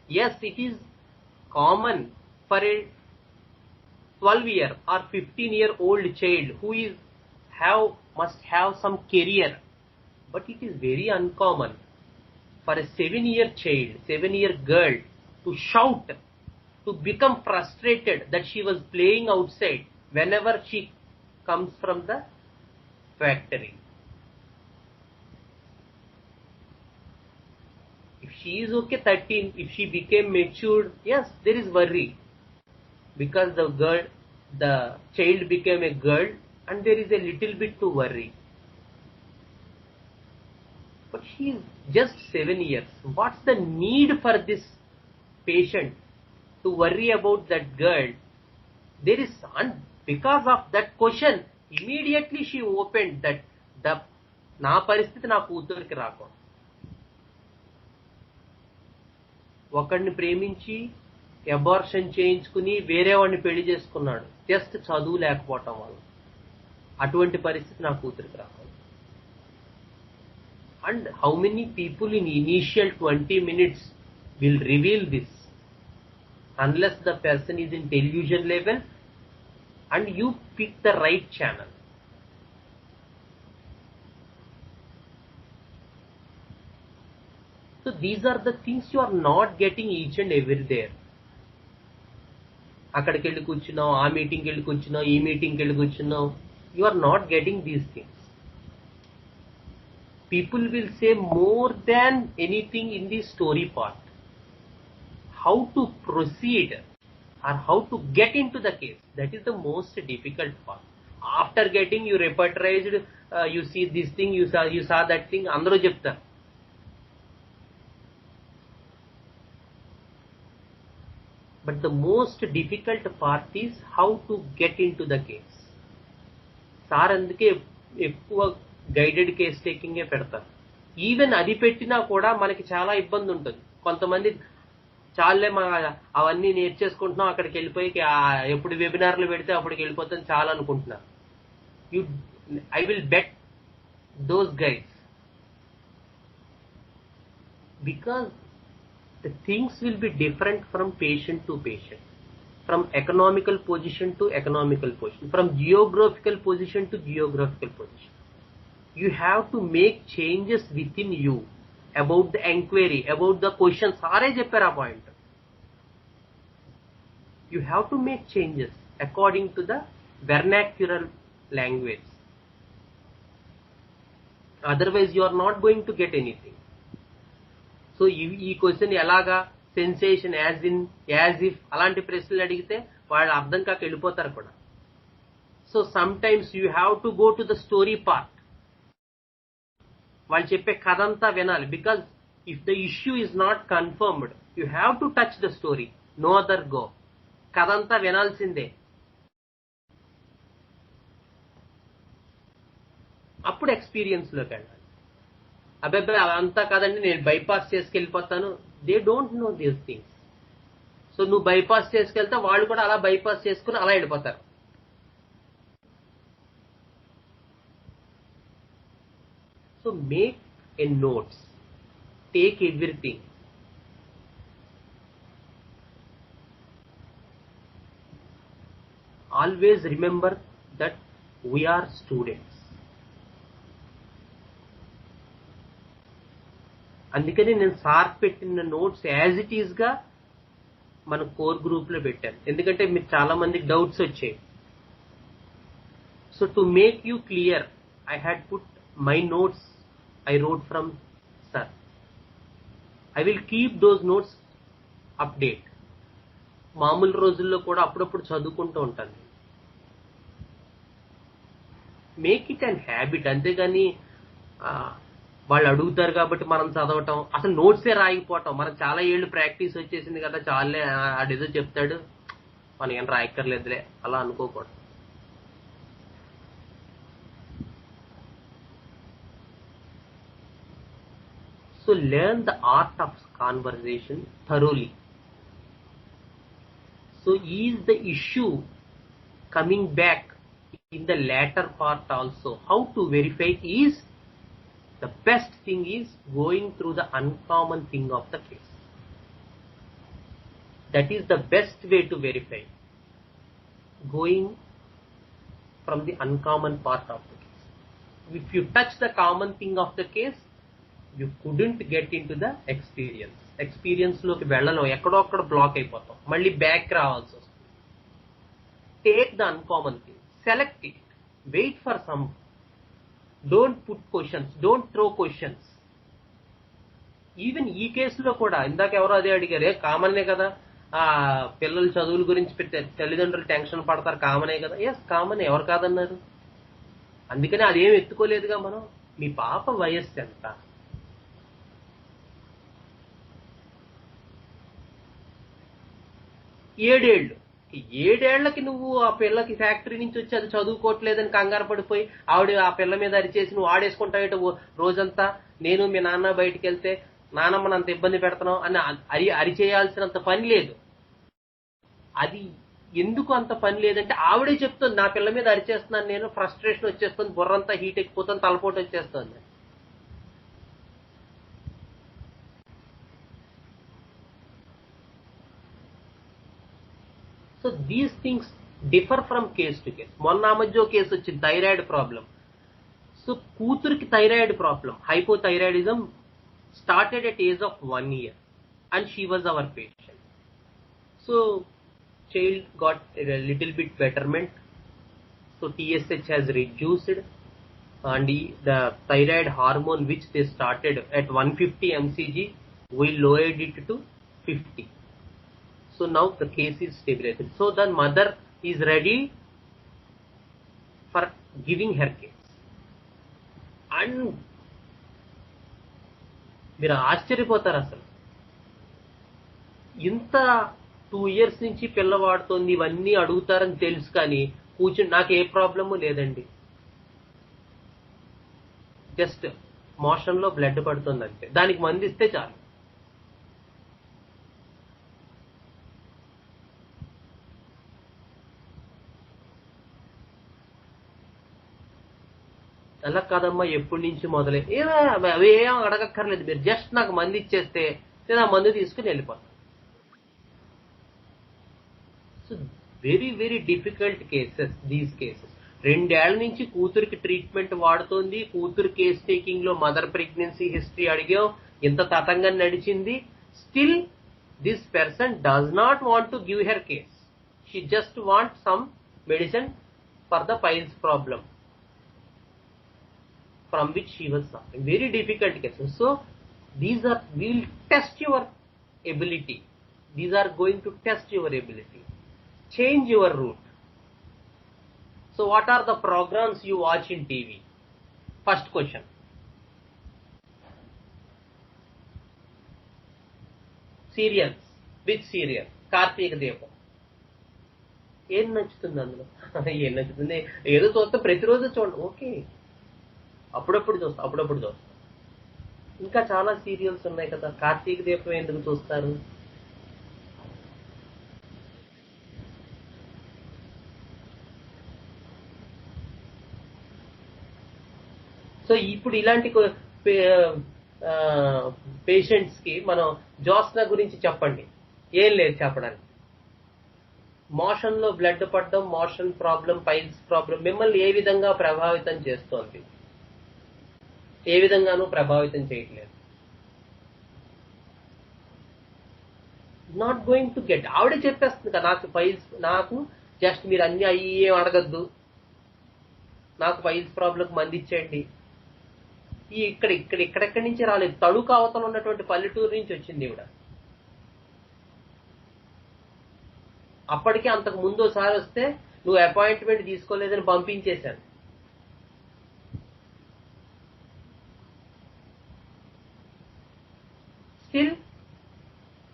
Yes, it is common for a 12-year or 15-year-old child who must have some career, but it is very uncommon for a 7-year child, 7-year girl to shout to become frustrated that she was playing outside whenever she comes from the factory. If she is okay 13, if she became matured, yes, there is worry. Because the child became a girl, and there is a little bit to worry. But she is just 7 years. What's the need for this patient to worry about that girl? There is, and because of that question, immediately she opened that నా పరిస్థితి నా కూతురికి రాకూడదు. ఒకడిని ప్రేమించి abortion చేయించుకుని వేరే వాడిని పెళ్లి చేసుకున్నాడు, జస్ట్ చదువు లేకపోవటం వల్ల. అటువంటి పరిస్థితి నా కూతురికి రాకూడదు. And how many people in initial 20 minutes will reveal this? Unless the person is in delusion level and you pick the right channel. So these are the things you are not getting each and every there. అక్కడికి వెళ్ళి కూర్చున్నావు, ఆ మీటింగ్కి వెళ్ళి కూర్చున్నావు, ఈ మీటింగ్కి వెళ్ళి కూర్చున్నావు. You are not getting these things. People will say more than anything in the story part. How to proceed or how to get into the case, that is the most difficult part. After getting you repertorized, you see this thing, you saw that thing, అందరూ చెప్తారు. But the most difficult part is how to get into the case. Sir అందుకే ఎక్కువ guided case టేకింగే పెడతారు. Even అది పెట్టినా కూడా మనకి చాలా ఇబ్బంది ఉంటుంది. కొంతమంది చాలే అవన్నీ నేర్చేసుకుంటున్నాం, అక్కడికి వెళ్ళిపోయి ఎప్పుడు వెబినార్లు పెడితే అప్పటికి వెళ్ళిపోతాం చాలా అనుకుంటున్నారు. I will bet those guys, because the things will be different from patient to patient, from economical position to economical position, from geographical position to geographical position. You have to make changes within you about the enquiry, about the questions. Sare cheppara point. You have to make changes according to the vernacular language. Otherwise you are not going to get anything. So ఈ question ఎలాగా sensation as in as if అలాంటి ప్రశ్నలు అడిగితే వాళ్ళు అర్థం కాక వెళ్ళిపోతారు కూడా. So some times you have to go to the story part. వాళ్ళు చెప్పే కథ అంతా వినాలి. Because if the issue is not confirmed, you have to touch the story, no other go. కథ అంతా వినాల్సిందే. అప్పుడు ఎక్స్పీరియన్స్ లోకి వెళ్ళాలి. అబ్బాయి అంతా కాదండి నేను బైపాస్ చేసుకెళ్ళిపోతాను. They don't know these things. So నువ్వు బైపాస్ చేసుకెళ్తే వాళ్ళు కూడా అలా బైపాస్ చేసుకుని అలా వెళ్ళిపోతారు. So make a notes, take everything. Always remember that we are students. అందుకని నేను సార్ పెట్టిన నోట్స్ యాజ్ ఇట్ ఈజ్ గా మన కోర్ గ్రూప్ లో పెట్టాను. ఎందుకంటే మీకు చాలా మందికి డౌట్స్ వచ్చాయి. So to make you clear, I had put my notes I wrote from sir. I will keep those notes update. మామూలు రోజుల్లో కూడా అప్పుడప్పుడు చదువుకుంటూ ఉంటాను. Make it and habit. అంతేగాని వాళ్ళు అడుగుతారు కాబట్టి మనం చదవటం, అసలు నోట్సే రాయిపోవటం. మనకు చాలా ఏళ్ళు ప్రాక్టీస్ వచ్చేసింది కదా, చాలే ఆడేదో చెప్తాడు మనం ఏం రాయక్కర్లేదులే అలా అనుకోకూడదు. So learn the art of conversation thoroughly. So is the issue coming back in the latter part also, how to verify is the best thing is going through the uncommon thing of the case. That is the best way to verify, going from the uncommon part of the case. If you touch the common thing of the case, you couldn't get into the experience. Experience లోకి వెళ్ళలేం, ఎక్కడో అక్కడ black అయిపోతాం, మళ్ళీ back రావాల్సి వస్తుంది. Take the uncommon thing, select it, wait for some, don't put questions, don't throw questions. Even ఈ కేసులో కూడా ఇందాక ఎవరో అదే అడిగారే, కామనే కదా, ఆ పిల్లల చదువుల గురించి తల్లిదండ్రులు టెన్షన్ పడతారు, కామనే కదా. ఎస్ కామన్, ఎవరు కాదన్నారు. అందుకని అదేం ఎత్తుకోలేదుగా మనం. మీ పాప వయస్సు ఎంత? 7 ఏళ్ళు. 7 ఏళ్లకి నువ్వు ఆ పిల్లకి ఫ్యాక్టరీ నుంచి వచ్చి అది చదువుకోవట్లేదని కంగారు పడిపోయి ఆవిడ ఆ పిల్ల మీద అరిచేసి నువ్వు ఆడేసుకుంటావేట రోజంతా, నేను మీ నాన్న బయటికి వెళ్తే నానమ్మని అంత ఇబ్బంది పెడతావు అని అరిచేయాల్సినంత పని లేదు. అది ఎందుకు అంత పని లేదంటే ఆవిడే చెప్తుంది, నా పిల్ల మీద అరిచేస్తున్నాను నేను, ఫ్రస్ట్రేషన్ వచ్చేస్తుంది, బుర్రంతా హీట్ ఎక్కిపోతుంది, తలపోటు వచ్చేస్తుంది. So these things differ from case to case. మొన్న మధ్య కేసు వచ్చింది, థైరాయిడ్ ప్రాబ్లం. సో కూతురికి thyroid problem, hypothyroidism started at age of 1 year and she was our patient. So child got a little bit betterment, so TSH has reduced and the thyroid hormone which they started at 150 mcg, we lowered it to 50. So now the case is stabilized, so the mother is ready for giving her case. And మీరు ఆశ్చర్యపోతారు, అసలు ఇంత 2 years నుంచి పిల్లవాడుతోంది, ఇవన్నీ అడుగుతారని తెలుసు కానీ కూర్చుని నాకు ఏ ప్రాబ్లము లేదండి, జస్ట్ మోషన్ లో బ్లడ్ పడుతుంది అంతే, దానికి మందు ఇస్తే చాలు. అలా కాదమ్మా, ఎప్పటి నుంచి మొదలై అవేం అడగక్కర్లేదు, మీరు జస్ట్ నాకు మందు ఇచ్చేస్తే నేను ఆ మందు తీసుకుని వెళ్ళిపోతాను. So very very difficult cases these cases. 2 ఏళ్ల నుంచి కూతురికి ట్రీట్మెంట్ వాడుతోంది, కూతురు కేస్ టేకింగ్ లో మదర్ ప్రెగ్నెన్సీ హిస్టరీ అడిగాం, ఇంత తతంగా నడిచింది. Still this person does not want to give her case, she just want some medicine for the piles problem from which she was suffering. Very difficult cases. So these are, we will test your ability. These are going to test your ability. Change your route. So what are the programs you watch in TV? First question. Serials. Which serial? Karthika Deepam. ఏం నచ్చుతుంది అందులో? ఏం నచ్చుతుంది? ఏదో చూస్తే ప్రతిరోజు చూడండి, okay, అప్పుడప్పుడు చూస్తా. ఇంకా చాలా సీరియల్స్ ఉన్నాయి కదా, కార్తీక దీపం ఎందుకు చూస్తారు? సో ఇప్పుడు ఇలాంటి పేషెంట్స్ కి మనం జోస్నా గురించి చెప్పండి, ఏం లేదు చెప్పడానికి. మోషన్ లో బ్లడ్ పడడం, మోషన్ ప్రాబ్లం, పైల్స్ ప్రాబ్లం మిమ్మల్ని ఏ విధంగా ప్రభావితం చేస్తోంది? ఏ విధంగానూ ప్రభావితం చేయట్లేదు. Not going to get. ఆవిడే చెప్పేస్తుంది కదా, నాకు పైల్స్, నాకు జస్ట్ మీరు అన్ని అయ్యేం అడగద్దు, నాకు పైల్స్ ప్రాబ్లం మంది ఇచ్చేయండి. ఇక్కడెక్కడి నుంచి రాలేదు, తణుకు అవతల ఉన్నటువంటి పల్లెటూరు నుంచి వచ్చింది ఈవిడ. అప్పటికే అంతకు ముందు ఒకసారి వస్తే నువ్వు అపాయింట్మెంట్ తీసుకోలేదని పంపించేశాను. స్టిల్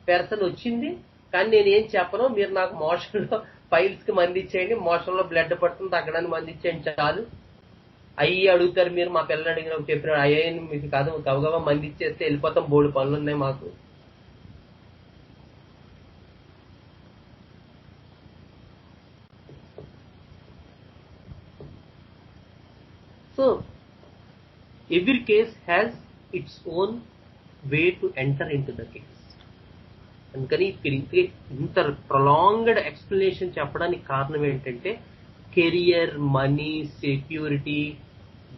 పెర్సన్ వచ్చింది, కానీ నేనేం చెప్పను, మీరు నాకు మోషన్ లో పైల్స్ కి మంది ఇచ్చేయండి, మోషన్ లో బ్లడ్ పడుతుంది తగ్గడానికి మంది ఇచ్చేయండి చాలు. అయ్యి అడుగుతారు మీరు, మా పిల్లలు అడిగినప్పుడు చెప్పినాడు అయ్యాయి మీకు కాదు, గబగబా మంది ఇచ్చేస్తే వెళ్ళిపోతాం, బోల్డ్ పనులు ఉన్నాయి మాకు. So every case has its own way to enter into the case. అందుకని ఇంత ప్రొలాంగ్డ్ ఎక్స్ప్లెనేషన్ చెప్పడానికి కారణం ఏంటంటే career, money, security,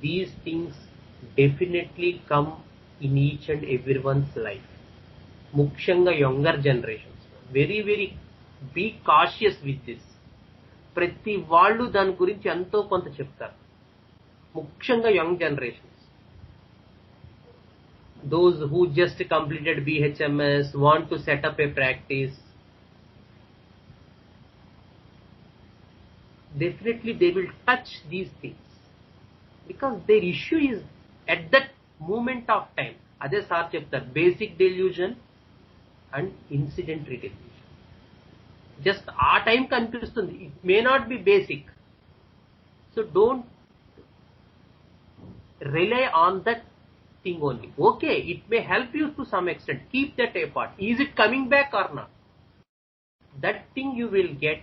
these things definitely come in each and everyone's life. ముఖ్యంగా younger generations very very be cautious with this. ప్రతి వాళ్ళు దాని గురించి ఎంతో కొంత చెప్తారు, ముఖ్యంగా young generations. Those who just completed BHMS want to set up a practice, definitely they will touch these things because their issue is at that moment of time. Ade sir cheptar basic delusion and incidentary delusion. Just aa time kanipistundi, it may not be basic, so don't rely on that thing only. Okay, it may help you to some extent, keep that apart. Is it coming back or not? That thing you will get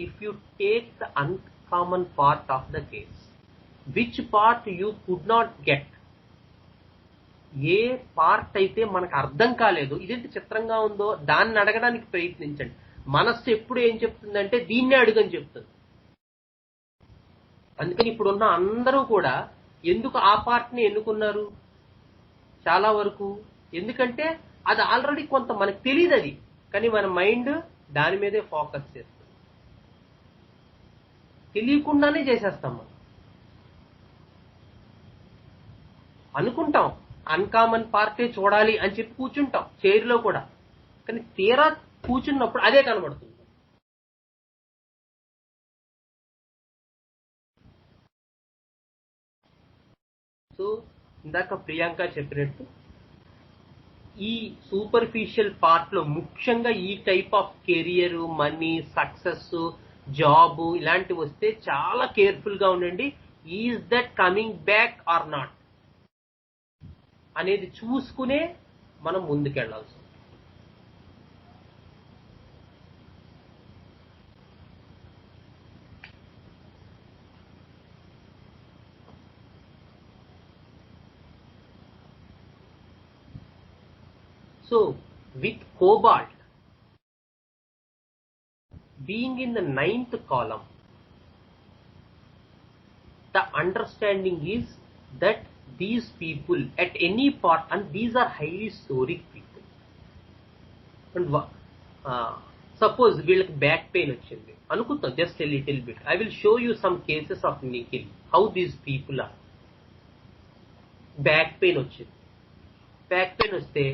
if you take the uncommon part of the case. Which part you could not get? A part అయితే మనకు అర్థం కాలేదు, ఇదేంటి చిత్రంగా ఉందో దాన్ని అడగడానికి ప్రయత్నించండి. మనస్సు ఎప్పుడు ఏం చెప్తుందంటే దీన్నే అడుగని చెప్తుంది. అందుకని ఇప్పుడున్న అందరూ కూడా ఎందుకు ఆ పార్ట్ని ఎన్నుకున్నారు చాలా వరకు? ఎందుకంటే అది ఆల్రెడీ కొంత మనకు తెలియదు, అది కానీ మన మైండ్ దాని మీదే ఫోకస్ చేస్తుంది, తెలియకుండానే చేసేస్తాం. మనం అనుకుంటాం అన్కామన్ పార్టే చూడాలి అని చెప్పి కూర్చుంటాం చైర్లో కూడా, కానీ తీరా కూర్చున్నప్పుడు అదే కనబడుతుంది. సో ఇందాక ప్రియాంక చెప్పినట్టు ఈ సూపర్ఫిషియల్ పార్ట్ లో ముఖ్యంగా ఈ type of career, money, success, job ఇలాంటివి వస్తే చాలా కేర్ఫుల్ గా ఉండండి. Is that coming back or not అనేది చూసుకునే మనం ముందుకెళ్లాల్సి ఉంటుంది. So with cobalt being in the 9th column, the understanding is that these people at any part, and these are highly storic people, and suppose వీళ్ళకి back pain వచ్చింది అనుకుంటాం, just a little bit. I will show you some cases of Nikhil, how these people are. Back pain వచ్చింది, back pain వస్తే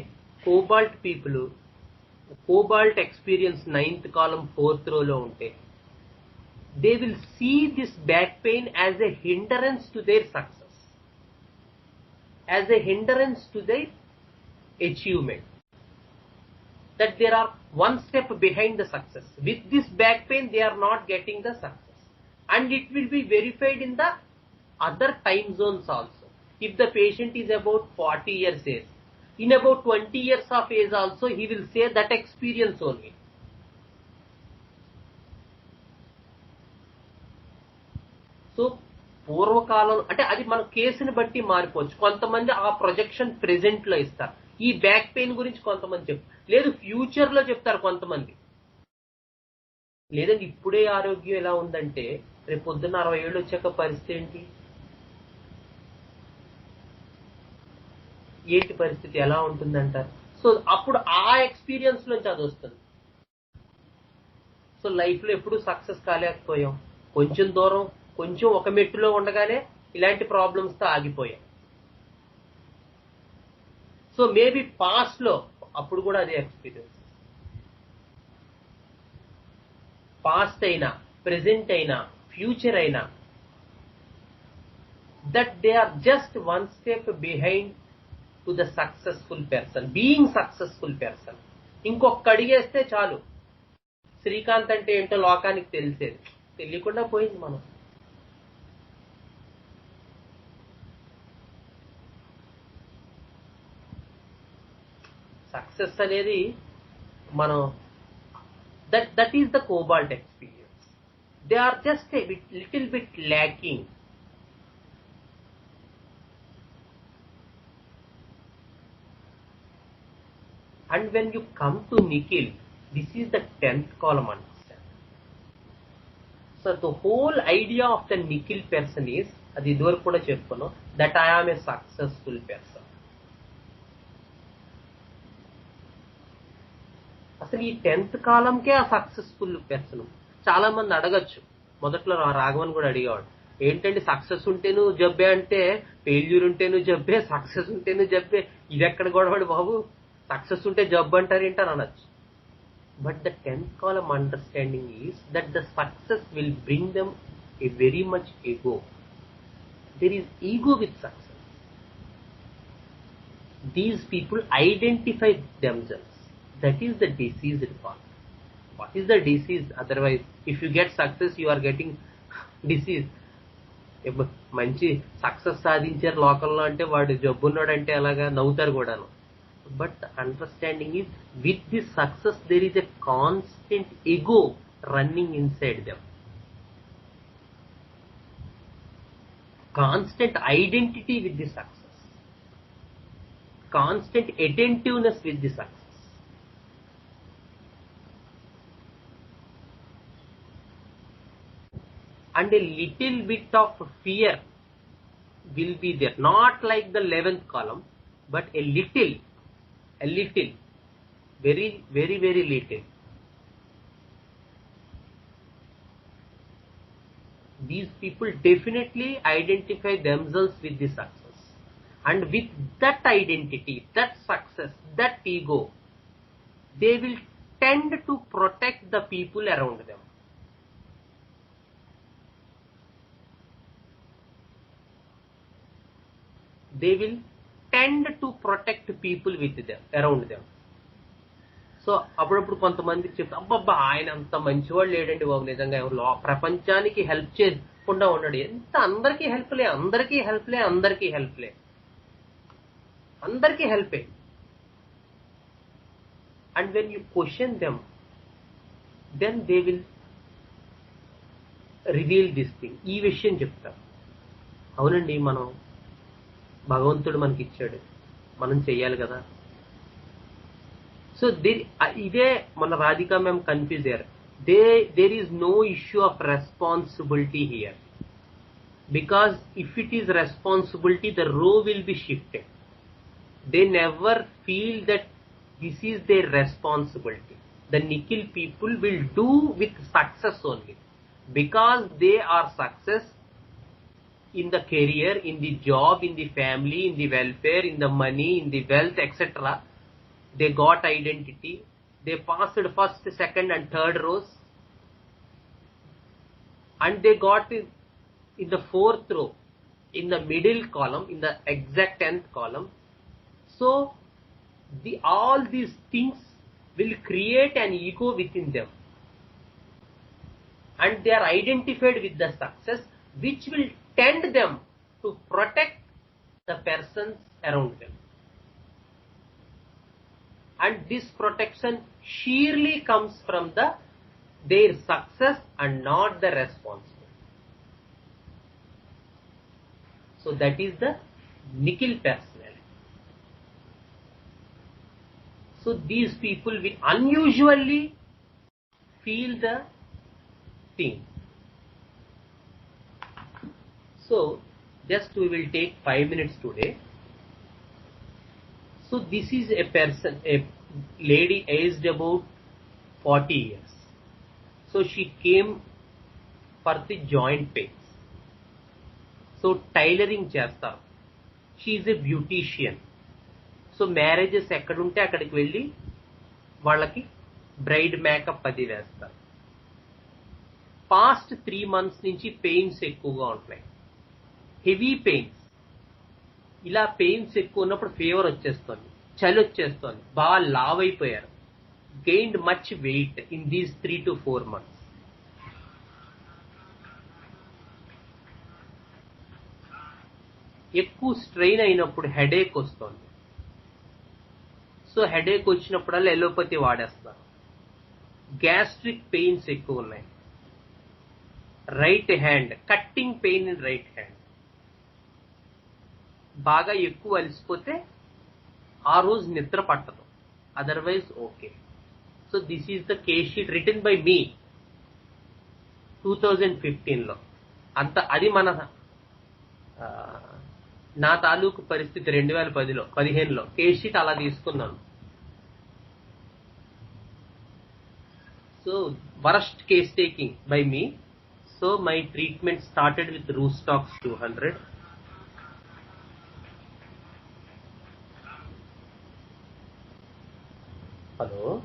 cobalt people, cobalt experience 9th column 4th రోలో ఉంటే they will see this back pain as a hindrance to their success, as a hindrance to their achievement, that they are one step behind the success. With this back pain they are not getting the success, and it will be verified in the other time zones also. If the patient is about 40 years age, in about 20 years of age also he will say that experience only. So పూర్వకాలం అంటే అది మన కేసుని బట్టి మారిపోవచ్చు. కొంతమంది ఆ projection present లో ఇస్తారు, ఈ బ్యాక్ పెయిన్ గురించి కొంతమంది చెప్తారు, లేదు ఫ్యూచర్ లో చెప్తారు కొంతమంది. లేదండి ఇప్పుడే ఆరోగ్యం ఎలా ఉందంటే రేపు పొద్దున్న 60 ఏళ్ళు వచ్చాక పరిస్థితి ఏంటి పరిస్థితి ఎలా ఉంటుందంటారు. సో అప్పుడు ఆ ఎక్స్పీరియన్స్ నుంచి అది వస్తుంది. సో లైఫ్ లో ఎప్పుడు సక్సెస్ కాలేకపోయాం, కొంచెం దూరం కొంచెం ఒక మెట్టులో ఉండగానే ఇలాంటి ప్రాబ్లమ్స్ తో ఆగిపోయాం. సో మేబీ పాస్ట్ లో అప్పుడు కూడా అదే ఎక్స్పీరియన్స్, పాస్ట్ అయినా ప్రెసెంట్ అయినా ఫ్యూచర్ అయినా, that they are just one step behind to the successful person, being successful person. ఇంకొక అడిగేస్తే చాలు శ్రీకాంత్ అంటే ఏంటో లోకానికి తెలిసేది, తెలియకుండా పోయింది. మనం సక్సెస్ అనేది మనం that is the cobalt experience. They are just a little bit lacking. And when you come to Nikhil, this is the 10th column, understand. So the whole idea of the Nikhil person is, అది ఇదివరకు కూడా చెప్పుకున్నాం, that I am a successful person. అసలు ఈ 10th కాలంకే ఆ successful person. చాలా మంది అడగచ్చు, మొదట్లో రాఘవన్ కూడా అడిగేవాడు, ఏంటంటే సక్సెస్ ఉంటేను జబ్బే అంటే, ఫెయిల్యూర్ ఉంటేను జబ్బే, సక్సెస్ ఉంటేను జబ్బే, ఇది ఎక్కడ గొడవడు బాబు, సక్సెస్ ఉంటే జబ్బు అంటారు ఏంటని అనొచ్చు. But the 10th column understanding is that the success will bring them a very much ego. There is ego with success. These people identify themselves. That is the diseased part. What is the disease? Otherwise, if you get success, you are getting disease. మంచి success సాధించారు లోకల్లో అంటే వాడు జబ్బున్నాడంటే అలాగా నవ్వుతారు కూడాను. But understanding is with this success there is a constant ego running inside them. Constant identity with the success. Constant attentiveness with the success. And a little bit of fear will be there. Not like the 11th column, but a little, very, very, very little. These people definitely identify themselves with the success. And with that identity, that success, that ego, they will tend to protect the people around them. They will tend to protect people with them, around them. So అప్పుడప్పుడు కొంతమందికి చెప్తా, అబ్బబ్బా ఆయన అంత మంచివాడు లేడండి బాబు, నిజంగా ప్రపంచానికి హెల్ప్ చేయకుండా ఉన్నాడు, ఎంత అందరికీ హెల్ప్లే, అందరికీ హెల్ప్లే, అందరికీ హెల్ప్లే, అందరికీ హెల్పే. And when you question them, then they will reveal this thing. ఈ విషయం చెప్తారు, అవునండి మనం భగవంతుడు మనకి ఇచ్చాడు, మనం చెయ్యాలి కదా. సో ఇదే మన రాధికా మ్యామ్ కన్ఫ్యూజ్ అయ్యారు. There is no issue of responsibility here, because if it is responsibility the row will be shifted. They never feel that this is their responsibility. The Nikhil people will do with success only. Because they are success in the career, in the job, in the family, in the welfare, in the money, in the wealth, etc. They got identity. They passed first, second and third rows. And they got in the 4th row, in the middle column, in the exact 10th column. So, all these things will create an ego within them. And they are identified with the success, which will tend them to protect the persons around them. And this protection sheerly comes from their success and not the responsibility. So, that is the Nikhil person. So these people will unusually feel the thing. So just we will take 5 minutes today. So this is a person, a lady aged about 40 years. So she came for the joint pains. So tailoring chestar. She is a beautician. So marriages ఎక్కడుంటే అక్కడికి వెళ్ళి వాళ్ళకి bride makeup అది వేస్తారు. Past 3 months నుంచి pains ఎక్కువగా ఉంటున్నాయి, heavy pains. ఇలా పెయిన్స్ ఎక్కువ ఉన్నప్పుడు ఫీవర్ వచ్చేస్తుంది, చలి వచ్చేస్తుంది, బాగా లావ్ అయిపోయారు, gained much weight in these 3 to 4 months. ఎక్కువ స్ట్రెయిన్ అయినప్పుడు హెడేక్ వస్తుంది. సో హెడేక్ వచ్చినప్పుడల్లా ఎలోపతి వాడేస్తారు. గ్యాస్ట్రిక్ పెయిన్స్ ఎక్కువ ఉన్నాయి. Right hand cutting pain in right hand. బాగా ఎక్కువ అలసిపోతే ఆ రోజు నిద్ర పట్టదు, otherwise okay. So this is the case sheet written by me 2015లో. అది మన నా తాలూకు పరిస్థితి 2015లో కేస్ షీట్ అలా తీసుకున్నాను. So worst case taking by me. So my treatment started with Roostox 200. Hello.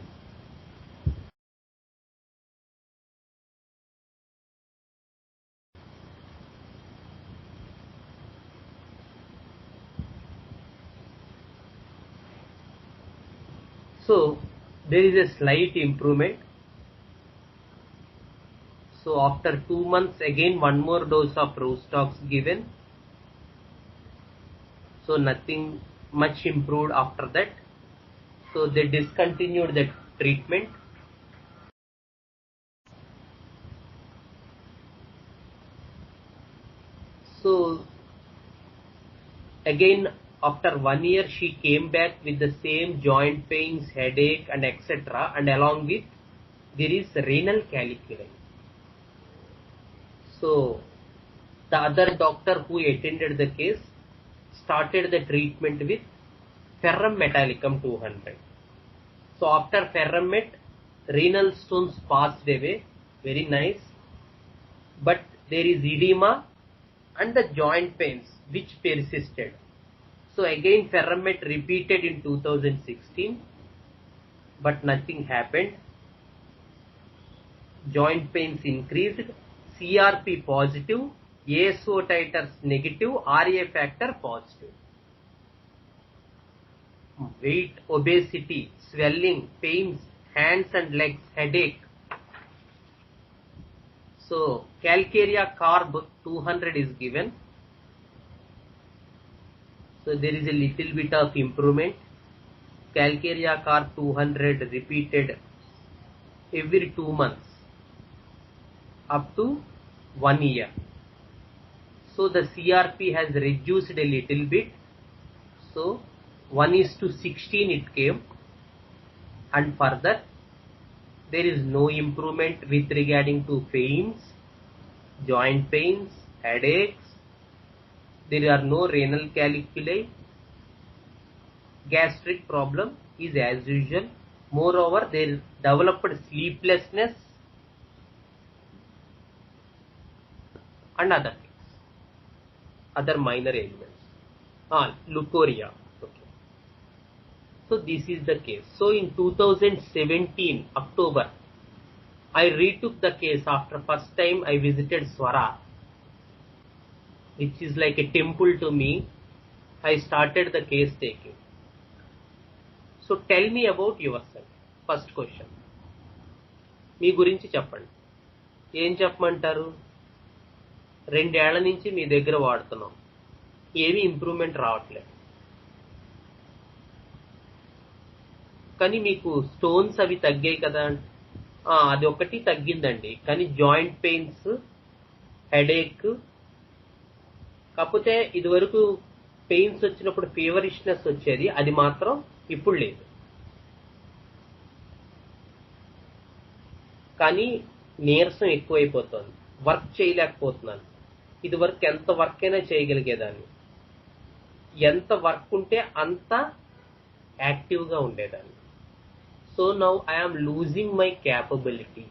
So there is a slight improvement. So after 2 months again one more dose of Roostox given. So nothing much improved after that. So they discontinued the treatment. So again after 1 year she came back with the same joint pains, headache and etc. and along with there is renal caliculi. So the other doctor who attended the case started the treatment with ferrum metallicum 200. So after ferrum met, renal stones passed away, very nice, but there is edema and the joint pains which persisted. So again ferrum met repeated in 2016, but nothing happened. Joint pains increased, CRP positive, ASO titers negative, RA factor positive. Weight, obesity, swelling, pains, hands and legs, headache. So calcarea carb 200 is given. So there is a little bit of improvement. Calcarea carb 200 repeated every 2 months up to 1 year. So the CRP has reduced a little bit. So 1:16 it came, and further there is no improvement with regarding to pains, joint pains, headaches. There are no renal caliculi. Gastric problem is as usual. Moreover, they developed sleeplessness and other things, other minor ailments. Leukorrhea. Okay. So this is the case. So in 2017 October, I retook the case after first time I visited Swara, which is like a temple to me. I started the case taking. So tell me about yourself. First question. మీ గురించి చెప్పండి. ఏం చెప్పమంటారు? 2 ఏళ్ల నుంచి మీ దగ్గర వాడుతున్నాం, ఏమీ improvement రావట్లేదు. కానీ మీకు స్టోన్స్ అవి తగ్గాయి కదా? అది ఒకటి తగ్గిందండి, కానీ జాయింట్ పెయిన్స్, హెడేక్, కాకపోతే ఇదివరకు పెయిన్స్ వచ్చినప్పుడు ఫీవరిష్నెస్ వచ్చేది, అది మాత్రం ఇప్పుడు లేదు. కానీ నీరసం ఎక్కువైపోతుంది, వర్క్ చేయలేకపోతున్నాను. ఇది వరకు ఎంత వర్క్ అయినా చేయగలిగేదాన్ని, ఎంత వర్క్ ఉంటే అంత యాక్టివ్గా ఉండేదాన్ని. So now I am losing my capability,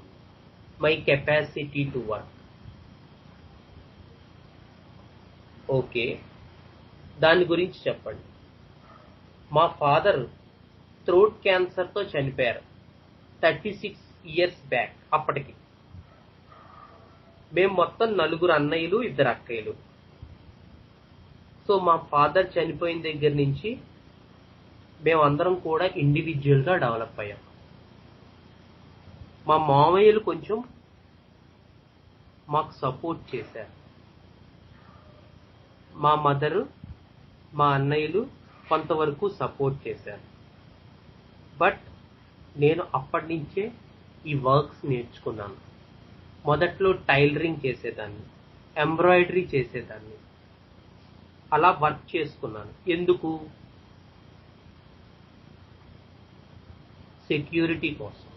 my capacity to work. Okay, దాని గురించి చెప్పండి. మా ఫాదర్ థ్రోట్ క్యాన్సర్తో చనిపోయారు 36 years బ్యాక్. అప్పటికి మేము మొత్తం 4 అన్నయ్యలు, 2 అక్కయ్యలు. సో మా ఫాదర్ చనిపోయిన దగ్గర నుంచి మేమందరం కూడా ఇండివిజువల్గా డెవలప్ అయ్యాం. మా మామయ్యలు కొంచెం మాకు సపోర్ట్ చేశారు, మా మదరు, మా అన్నయ్యలు కొంతవరకు సపోర్ట్ చేశారు. బట్ నేను అప్పటి నుంచే ఈ వర్క్స్ నేర్చుకున్నాను. మొదట్లో టైలరింగ్ చేసేదాన్ని, ఎంబ్రాయిడరీ చేసేదాన్ని, అలా వర్క్ చేసుకున్నాను. ఎందుకు? సెక్యూరిటీ కోసం.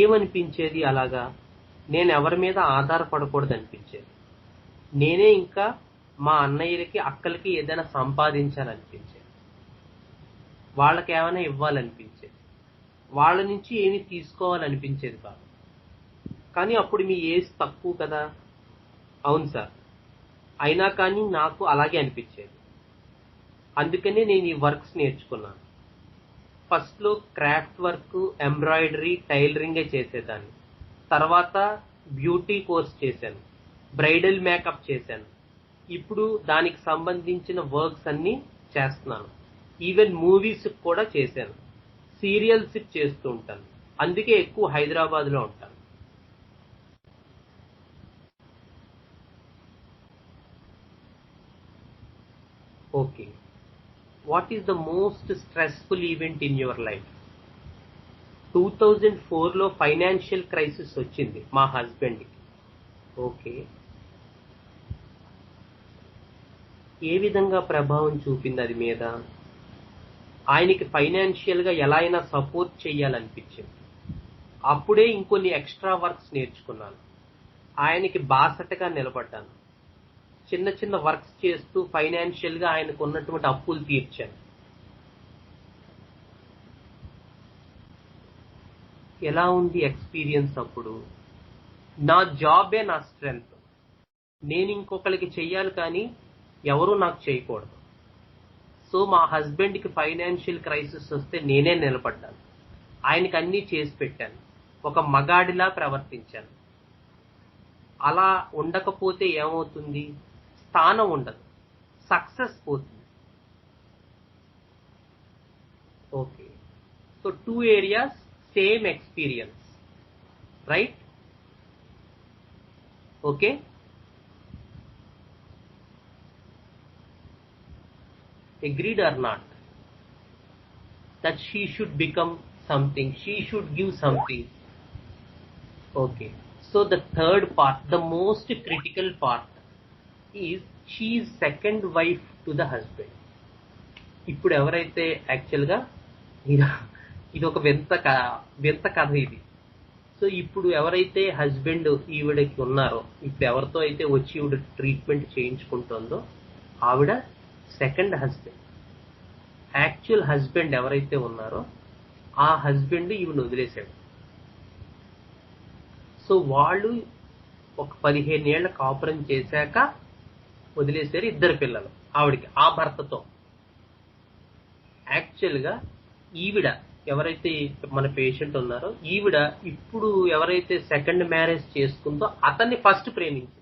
ఏమనిపించేది అలాగా? నేను ఎవరి మీద ఆధారపడకూడదు అనిపించేది. నేనే ఇంకా మా అన్నయ్యలకి, అక్కలకి ఏదైనా సంపాదించాలనిపించేది, వాళ్ళకి ఏమైనా ఇవ్వాలనిపించేది. వాళ్ళ నుంచి ఏమి తీసుకోవాలనిపించేది కాదు. కానీ అప్పుడు మీ ఏజ్ తక్కువ కదా. అవును సార్. అయినా కానీ నాకు అలాగే అనిపించేది. అందుకనే నేను ఈ వర్క్స్ నేర్చుకున్నాను. ఫస్ట్ లో క్రాఫ్ట్ వర్క్, ఎంబ్రాయిడరీ, టైలరింగే చేసేదాన్ని. తర్వాత బ్యూటీ కోర్స్ చేశాను, బ్రైడల్ మేకప్ చేశాను. ఇప్పుడు దానికి సంబంధించిన వర్క్స్ అన్ని చేస్తున్నాను. ఈవెన్ మూవీస్ కూడా చేశాను, సీరియల్స్ చేస్తూ ఉంటాను. అందుకే ఎక్కువ హైదరాబాద్ లో ఉంటాను. Okay, what is the most stressful event in your life? 2004లో ఫైనాన్షియల్ క్రైసిస్ వచ్చింది మా హస్బెండ్కి. ఓకే, ఏ విధంగా ప్రభావం చూపింది అది మీద? ఆయనకి ఫైనాన్షియల్ గా ఎలా అయినా సపోర్ట్ చేయాలనిపించింది. అప్పుడే ఇంకొన్ని ఎక్స్ట్రా వర్క్స్ నేర్చుకున్నాను. ఆయనకి బాసటగా నిలబడ్డాను. చిన్న చిన్న వర్క్స్ చేస్తూ ఫైనాన్షియల్ గా ఆయనకు ఉన్నటువంటి అప్పులు తీర్చాను. ఎలా ఉంది ఎక్స్పీరియన్స్ అప్పుడు? నా జాబే నా స్ట్రెంగ్త్. నేను ఇంకొకరికి చెయ్యాలి కానీ ఎవరూ నాకు చేయకూడదు. సో మా హస్బెండ్కి ఫైనాన్షియల్ క్రైసిస్ వస్తే నేనే నిలబడ్డాను. ఆయనకి అన్నీ చేసి పెట్టాను. ఒక మగాడిలా ప్రవర్తించాను. అలా ఉండకపోతే ఏమవుతుంది? స్థానం ఉండదు, సక్సెస్ పోతుంది. Okay, so 2 areas, same experience, right? Okay, agreed or not that she should become something, she should give something. Okay, so the third part, the most critical part is she is second wife to the husband. ఇప్పుడు ఎవరైతే actual గా ఇది ఒక వింత కథ ఇది. So ఇప్పుడు ఎవరైతే హస్బెండ్ ఈవిడకి ఉన్నారో, ఇప్పుడు ఎవరితో అయితే వచ్చి ఈవిడ ట్రీట్మెంట్ చేయించుకుంటుందో ఆవిడ సెకండ్ హస్బెండ్. యాక్చువల్ హస్బెండ్ ఎవరైతే ఉన్నారో ఆ హస్బెండ్ ఈవిడ వదిలేశాడు. సో వాళ్ళు ఒక 15 ఏళ్ల కాపురం చేశాక వదిలేశారు 2 పిల్లలు ఆవిడకి, ఆ భర్తతో. యాక్చువల్ గా ఈవిడ ఎవరైతే మన పేషెంట్ ఉన్నారో ఈవిడ ఇప్పుడు ఎవరైతే సెకండ్ మ్యారేజ్ చేసుకుందో అతన్ని ఫస్ట్ ప్రేమించింది.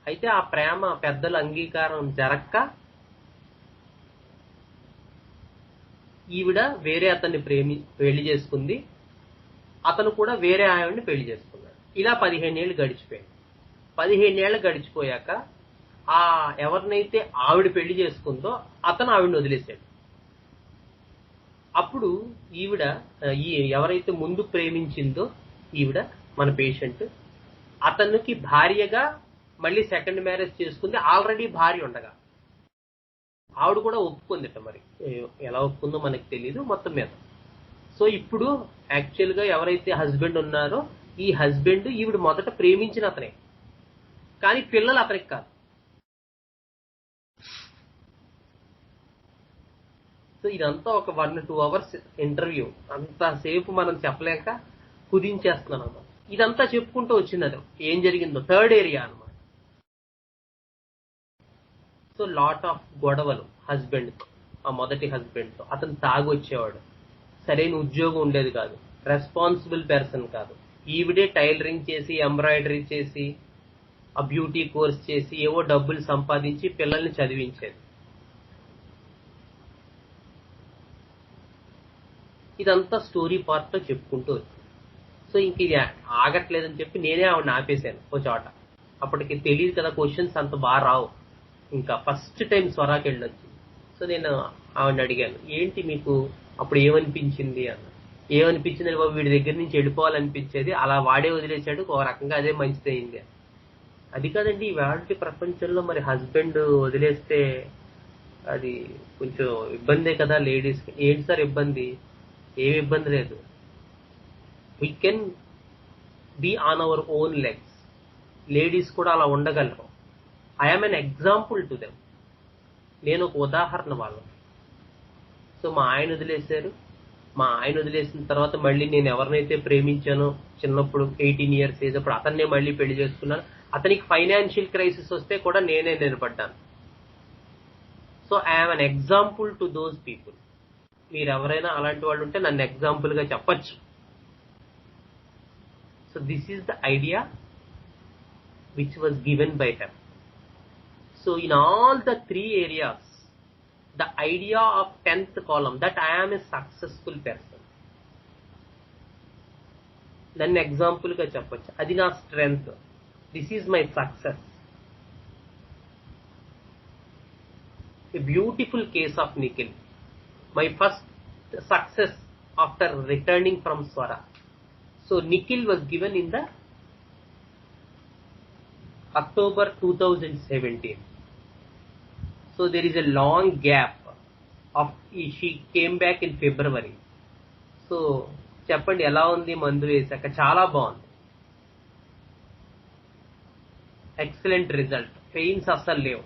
అయితే ఆ ప్రేమ పెద్దల అంగీకారం జరక్క ఈవిడ వేరే అతన్ని పెళ్లి చేసుకుంది. అతను కూడా వేరే ఆవిడని పెళ్లి చేసుకున్నాడు. ఇలా 15 ఏళ్ళు గడిచిపోయాయి. 15 ఏళ్ళు గడిచిపోయాక ఆ ఎవరినైతే ఆవిడ పెళ్లి చేసుకుందో అతను ఆవిడని వదిలేశాడు. అప్పుడు ఈవిడ ఎవరైతే ముందు ప్రేమించిందో ఈవిడ మన పేషెంట్, అతనికి భార్యగా మళ్ళీ సెకండ్ మ్యారేజ్ చేసుకుంది. ఆల్రెడీ భార్య ఉండగా ఆవిడ కూడా ఒప్పుకుందిట. మరి ఎలా ఒప్పుకుందో మనకు తెలియదు మొత్తం మీద. సో ఇప్పుడు యాక్చువల్ గా ఎవరైతే హస్బెండ్ ఉన్నారో ఈ హస్బెండ్ ఈవిడ మొదట ప్రేమించిన అతనే, కానీ పిల్లలు అతనికి కాదు. సో ఇదంతా ఒక 1-2 hours ఇంటర్వ్యూ. అంతసేపు మనం చెప్పలేక కుదించేస్తున్నాం అన్నమాట. ఇదంతా చెప్పుకుంటూ వచ్చింది అది ఏం జరిగిందో. థర్డ్ ఏరియా అన్నమాట. సో లాట్ ఆఫ్ గొడవలు హస్బెండ్తో, ఆ మొదటి హస్బెండ్తో. అతను తాగి వచ్చేవాడు, సరైన ఉద్యోగం ఉండేది కాదు, రెస్పాన్సిబుల్ పర్సన్ కాదు. ఈవిడే టైలరింగ్ చేసి, ఎంబ్రాయిడరీ చేసి, ఆ బ్యూటీ కోర్స్ చేసి ఏవో డబ్బులు సంపాదించి పిల్లల్ని చదివించేది. ఇదంతా స్టోరీ పార్ట్ లో చెప్పుకుంటూ వచ్చింది. సో ఇంక ఇది ఆగట్లేదని చెప్పి నేనే ఆవిడని ఆపేశాను ఓ చోట. అప్పటికి తెలియదు కదా, క్వశ్చన్స్ అంత బాగా రావు. ఇంకా ఫస్ట్ టైం స్వరాకి వెళ్ళొచ్చింది. సో నేను ఆవిడని అడిగాను, ఏంటి మీకు అప్పుడు ఏమనిపించింది అన్న. ఏమనిపించింది బాబు, వీడి దగ్గర నుంచి వెళ్ళిపోవాలనిపించేది, అలా వాడే వదిలేశాడు, ఒక రకంగా అదే మంచిదైంది. అది కాదండి, ఇవాళ ప్రపంచంలో మరి హస్బెండ్ వదిలేస్తే అది కొంచెం ఇబ్బందే కదా లేడీస్కి. ఏంటి సార్ ఇబ్బంది? ఏమి ఇబ్బంది లేదు. We can be on our own legs. Ladies కూడా అలా ఉండగలరు. I'm an example to them. నేను ఒక ఉదాహరణ వాళ్ళకి. సో మా ఆయన వదిలేశారు. మా ఆయన వదిలేసిన తర్వాత మళ్ళీ నేను ఎవరినైతే ప్రేమించానో చిన్నప్పుడు 18 years ఏజ్ అప్పుడు అతన్నే మళ్ళీ పెళ్లి చేసుకున్నాను. అతనికి ఫైనాన్షియల్ క్రైసిస్ వస్తే కూడా నేనే నిలబడ్డాను. So I'm an example to those people. మీరు ఎవరైనా అలాంటి వాళ్ళు ఉంటే నన్ను ఎగ్జాంపుల్ గా చెప్పచ్చు. So this is the idea which was given by her. So in all the three areas, the idea of 10th column, that I am a successful person. Then example ga cheppochu, adi na strength, this is my success. A beautiful case of Nikhil, my first success after returning from Swara. So Nikhil was given in the October 2017. So there is a long gap of she came back in February. So చెప్పండి ఎలా ఉంది మందు వేసాక? చాలా బాగుంది. Excellent result. Pains అస్సలు లేవు.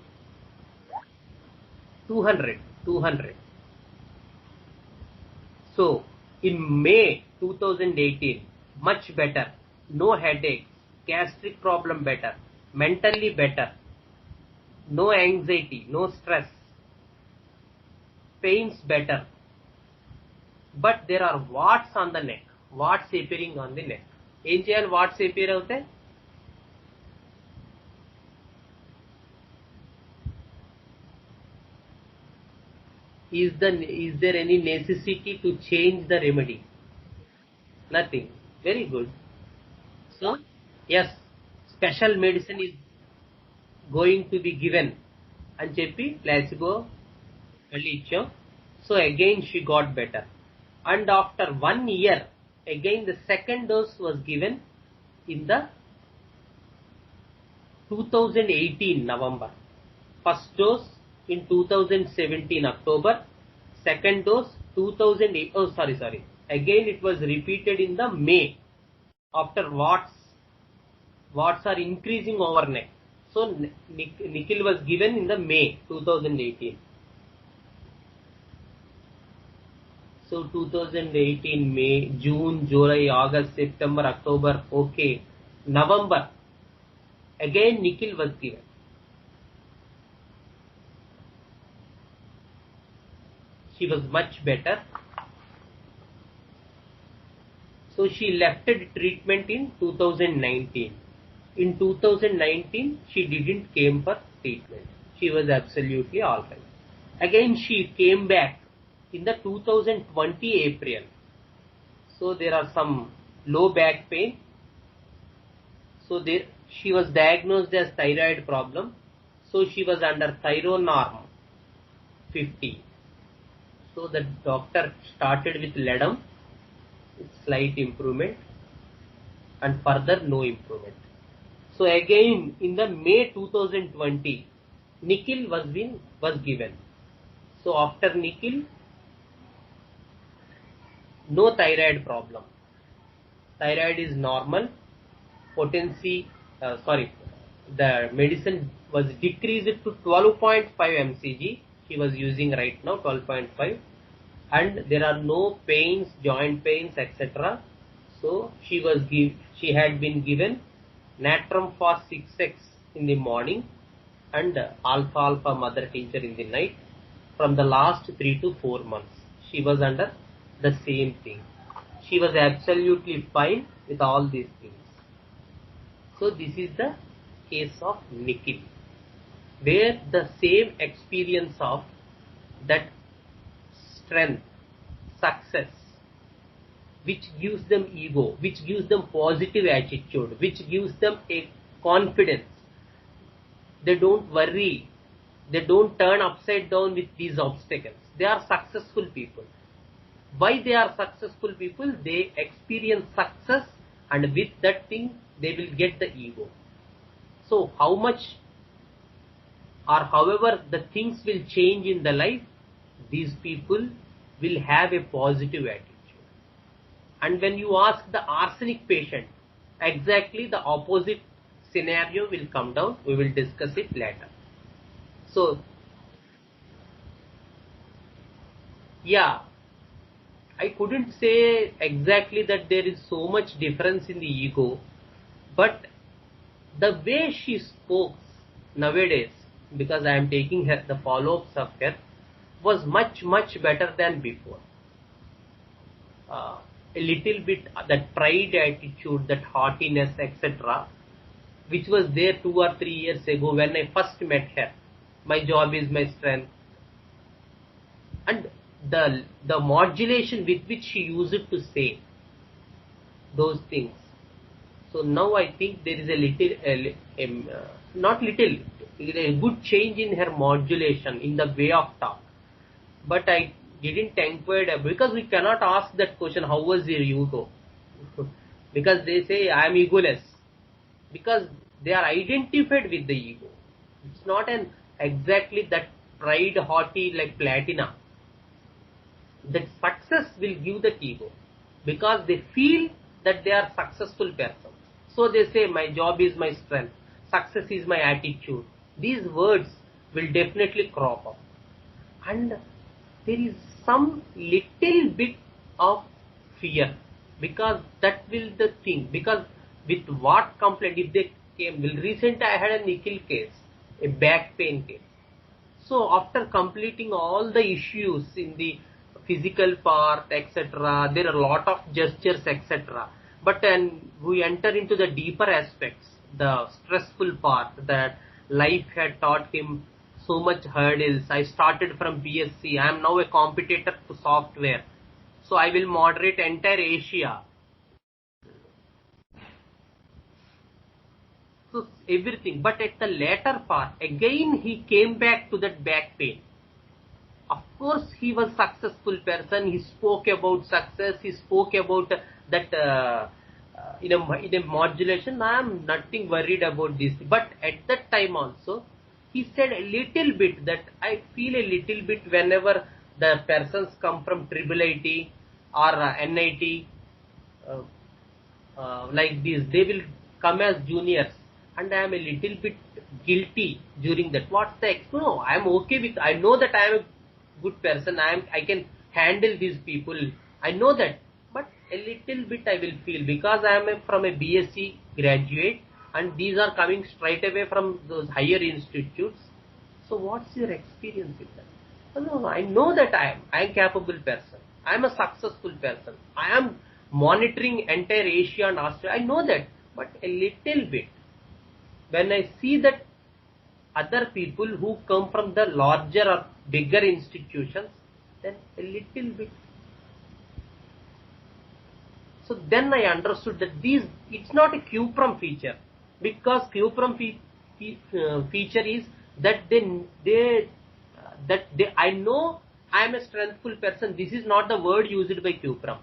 200. So in May 2018, much better. No headaches, gastric problem better, mentally better, no anxiety, no stress, pains better. But there are warts on the neck, warts appearing on the neck. ఏం చేయాలి warts appear అవుతే? Is there any necessity to change the remedy? Nothing. Very good. So yes, special medicine is going to be given అని చెప్పి placebo మళ్ళీ ఇచ్చాం. So again she got better. And after 1 year again the second dose was given in the 2018 November. First dose in 2017 October. Second dose 2008. Oh, sorry. Again it was repeated in the May. After warts are increasing over neck. So Nikhil was given in the May 2018. So 2018 May, June, July, August, September, October, okay. November, again Nikhil was given. She was much better. So she left treatment in 2019. In 2019, she didn't came for treatment. She was absolutely all right. Again, she came back in the 2020 April. So there are some low back pain. So she was diagnosed as thyroid problem. So she was under thyronorm 50. So the doctor started with ledum, with slight improvement, and further no improvement. So again in the May 2020, Nikhil was given. So after Nikhil, no thyroid problem. Thyroid is normal. The medicine was decreased to 12.5 mcg. She was using right now 12.5, and there are no pains, joint pains, etc. So she had been given natrum phos 6x in the morning and alpha mother tincture in the night. From the last 3 to 4 months, she was under the same thing. She was absolutely fine with all these things. So this is the case of Nikhil, where the same experience of that strength, success, which gives them ego, which gives them positive attitude, which gives them a confidence. They don't worry. They don't turn upside down with these obstacles. They are successful people. Why they are successful people? They experience success, and with that thing they will get the ego. So how much or however the things will change in the life, these people will have a positive attitude. And when you ask the arsenic patient, exactly the opposite scenario will come down. We will discuss it later. So Yeah, I couldn't say exactly that there is so much difference in the ego, but the way she spoke nowadays, because I am taking her, the follow-ups of her, was much, much better than before. A little bit that pride attitude, that haughtiness, etc., which was there 2 or 3 years ago when I first met her. My job is my strength. And the modulation with which she used to say those things. So now I think there is a little, not little, a good change in her modulation, in the way of talk. But I didn't inquire, because we cannot ask that question, how was your ego? Because they say I am egoless. Because they are identified with the ego. It's not an exactly that pride haughty like platina. That success will give that ego, because they feel that they are successful persons. So they say my job is my strength, success is my attitude. These words will definitely crop up. And there is some little bit of fear, because that will the thing, because with what complaint if they came, well, recently I had a Nikhil case, a back pain case. So after completing all the issues in the physical part, etc., there are a lot of gestures, etc. But then we enter into the deeper aspects, the stressful part that life had taught him so much hurdles. I started from BSc. I am now a competitor to software. So I will moderate entire Asia. So everything. But at the later part, again he came back to that back pain. Of course, he was successful person. He spoke about success. He spoke about that in a modulation. I am nothing worried about this. But at that time also, he said a little bit that I feel a little bit whenever the persons come from Triple IT or NIT like this, they will come as juniors, and I am a little bit guilty during that. What's the no? I am okay with. I know that I am a good person. I can handle these people. I know that, but a little bit I will feel, because I am from a BSc graduate, and these are coming straight away from those higher institutes. So what's your experience with that? No, I know that I am capable person. I am a successful person. I am monitoring entire Asia and Australia. I know that, but a little bit. When I see that other people who come from the larger or bigger institutions, then a little bit. So then I understood that it's not a Q-prom feature, because Q-prom feature is that I know I am a strengthful person. This is not the word used by Q-prom.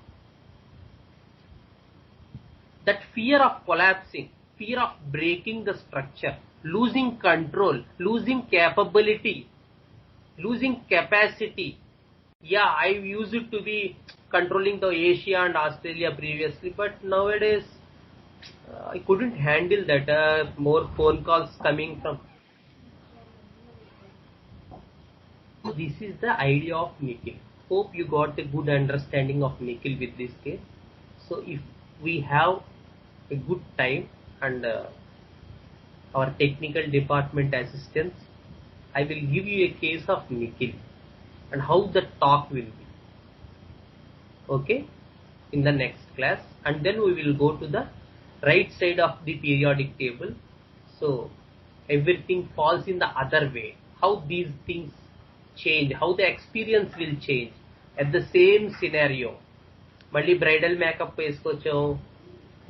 That fear of collapsing, fear of breaking the structure, losing control, losing capability, losing capacity. Yeah, I used it to be controlling the Asia and Australia previously, but nowadays I couldn't handle that. More phone calls coming from. This is the idea of Nikhil. Hope you got a good understanding of Nikhil with this case. So if we have a good time and our technical department assistants, I will give you a case of Nikhil and how the talk will be. Okay, in the next class, and then we will go to the right side of the periodic table. So everything falls in the other way. How these things change, how the experience will change at the same scenario. మళ్ళీ bridal makeup వేసుకోవచ్చాం,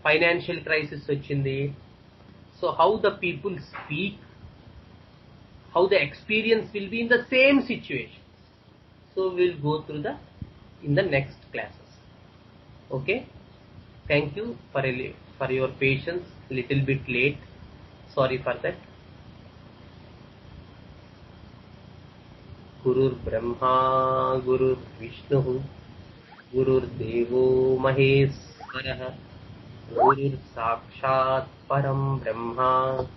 financial crisis వచ్చింది. So how the people speak, how the experience will be in the same situation. So we'll go through in the next classes. Okay, thank you for your patience. Little bit late, sorry for that. Gurur Brahma Gurur Vishnu Gurur Devo Maheshwarah Gurur Sakshat Param Brahma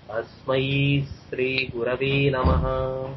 Tasmai Shri Gurave Namaha.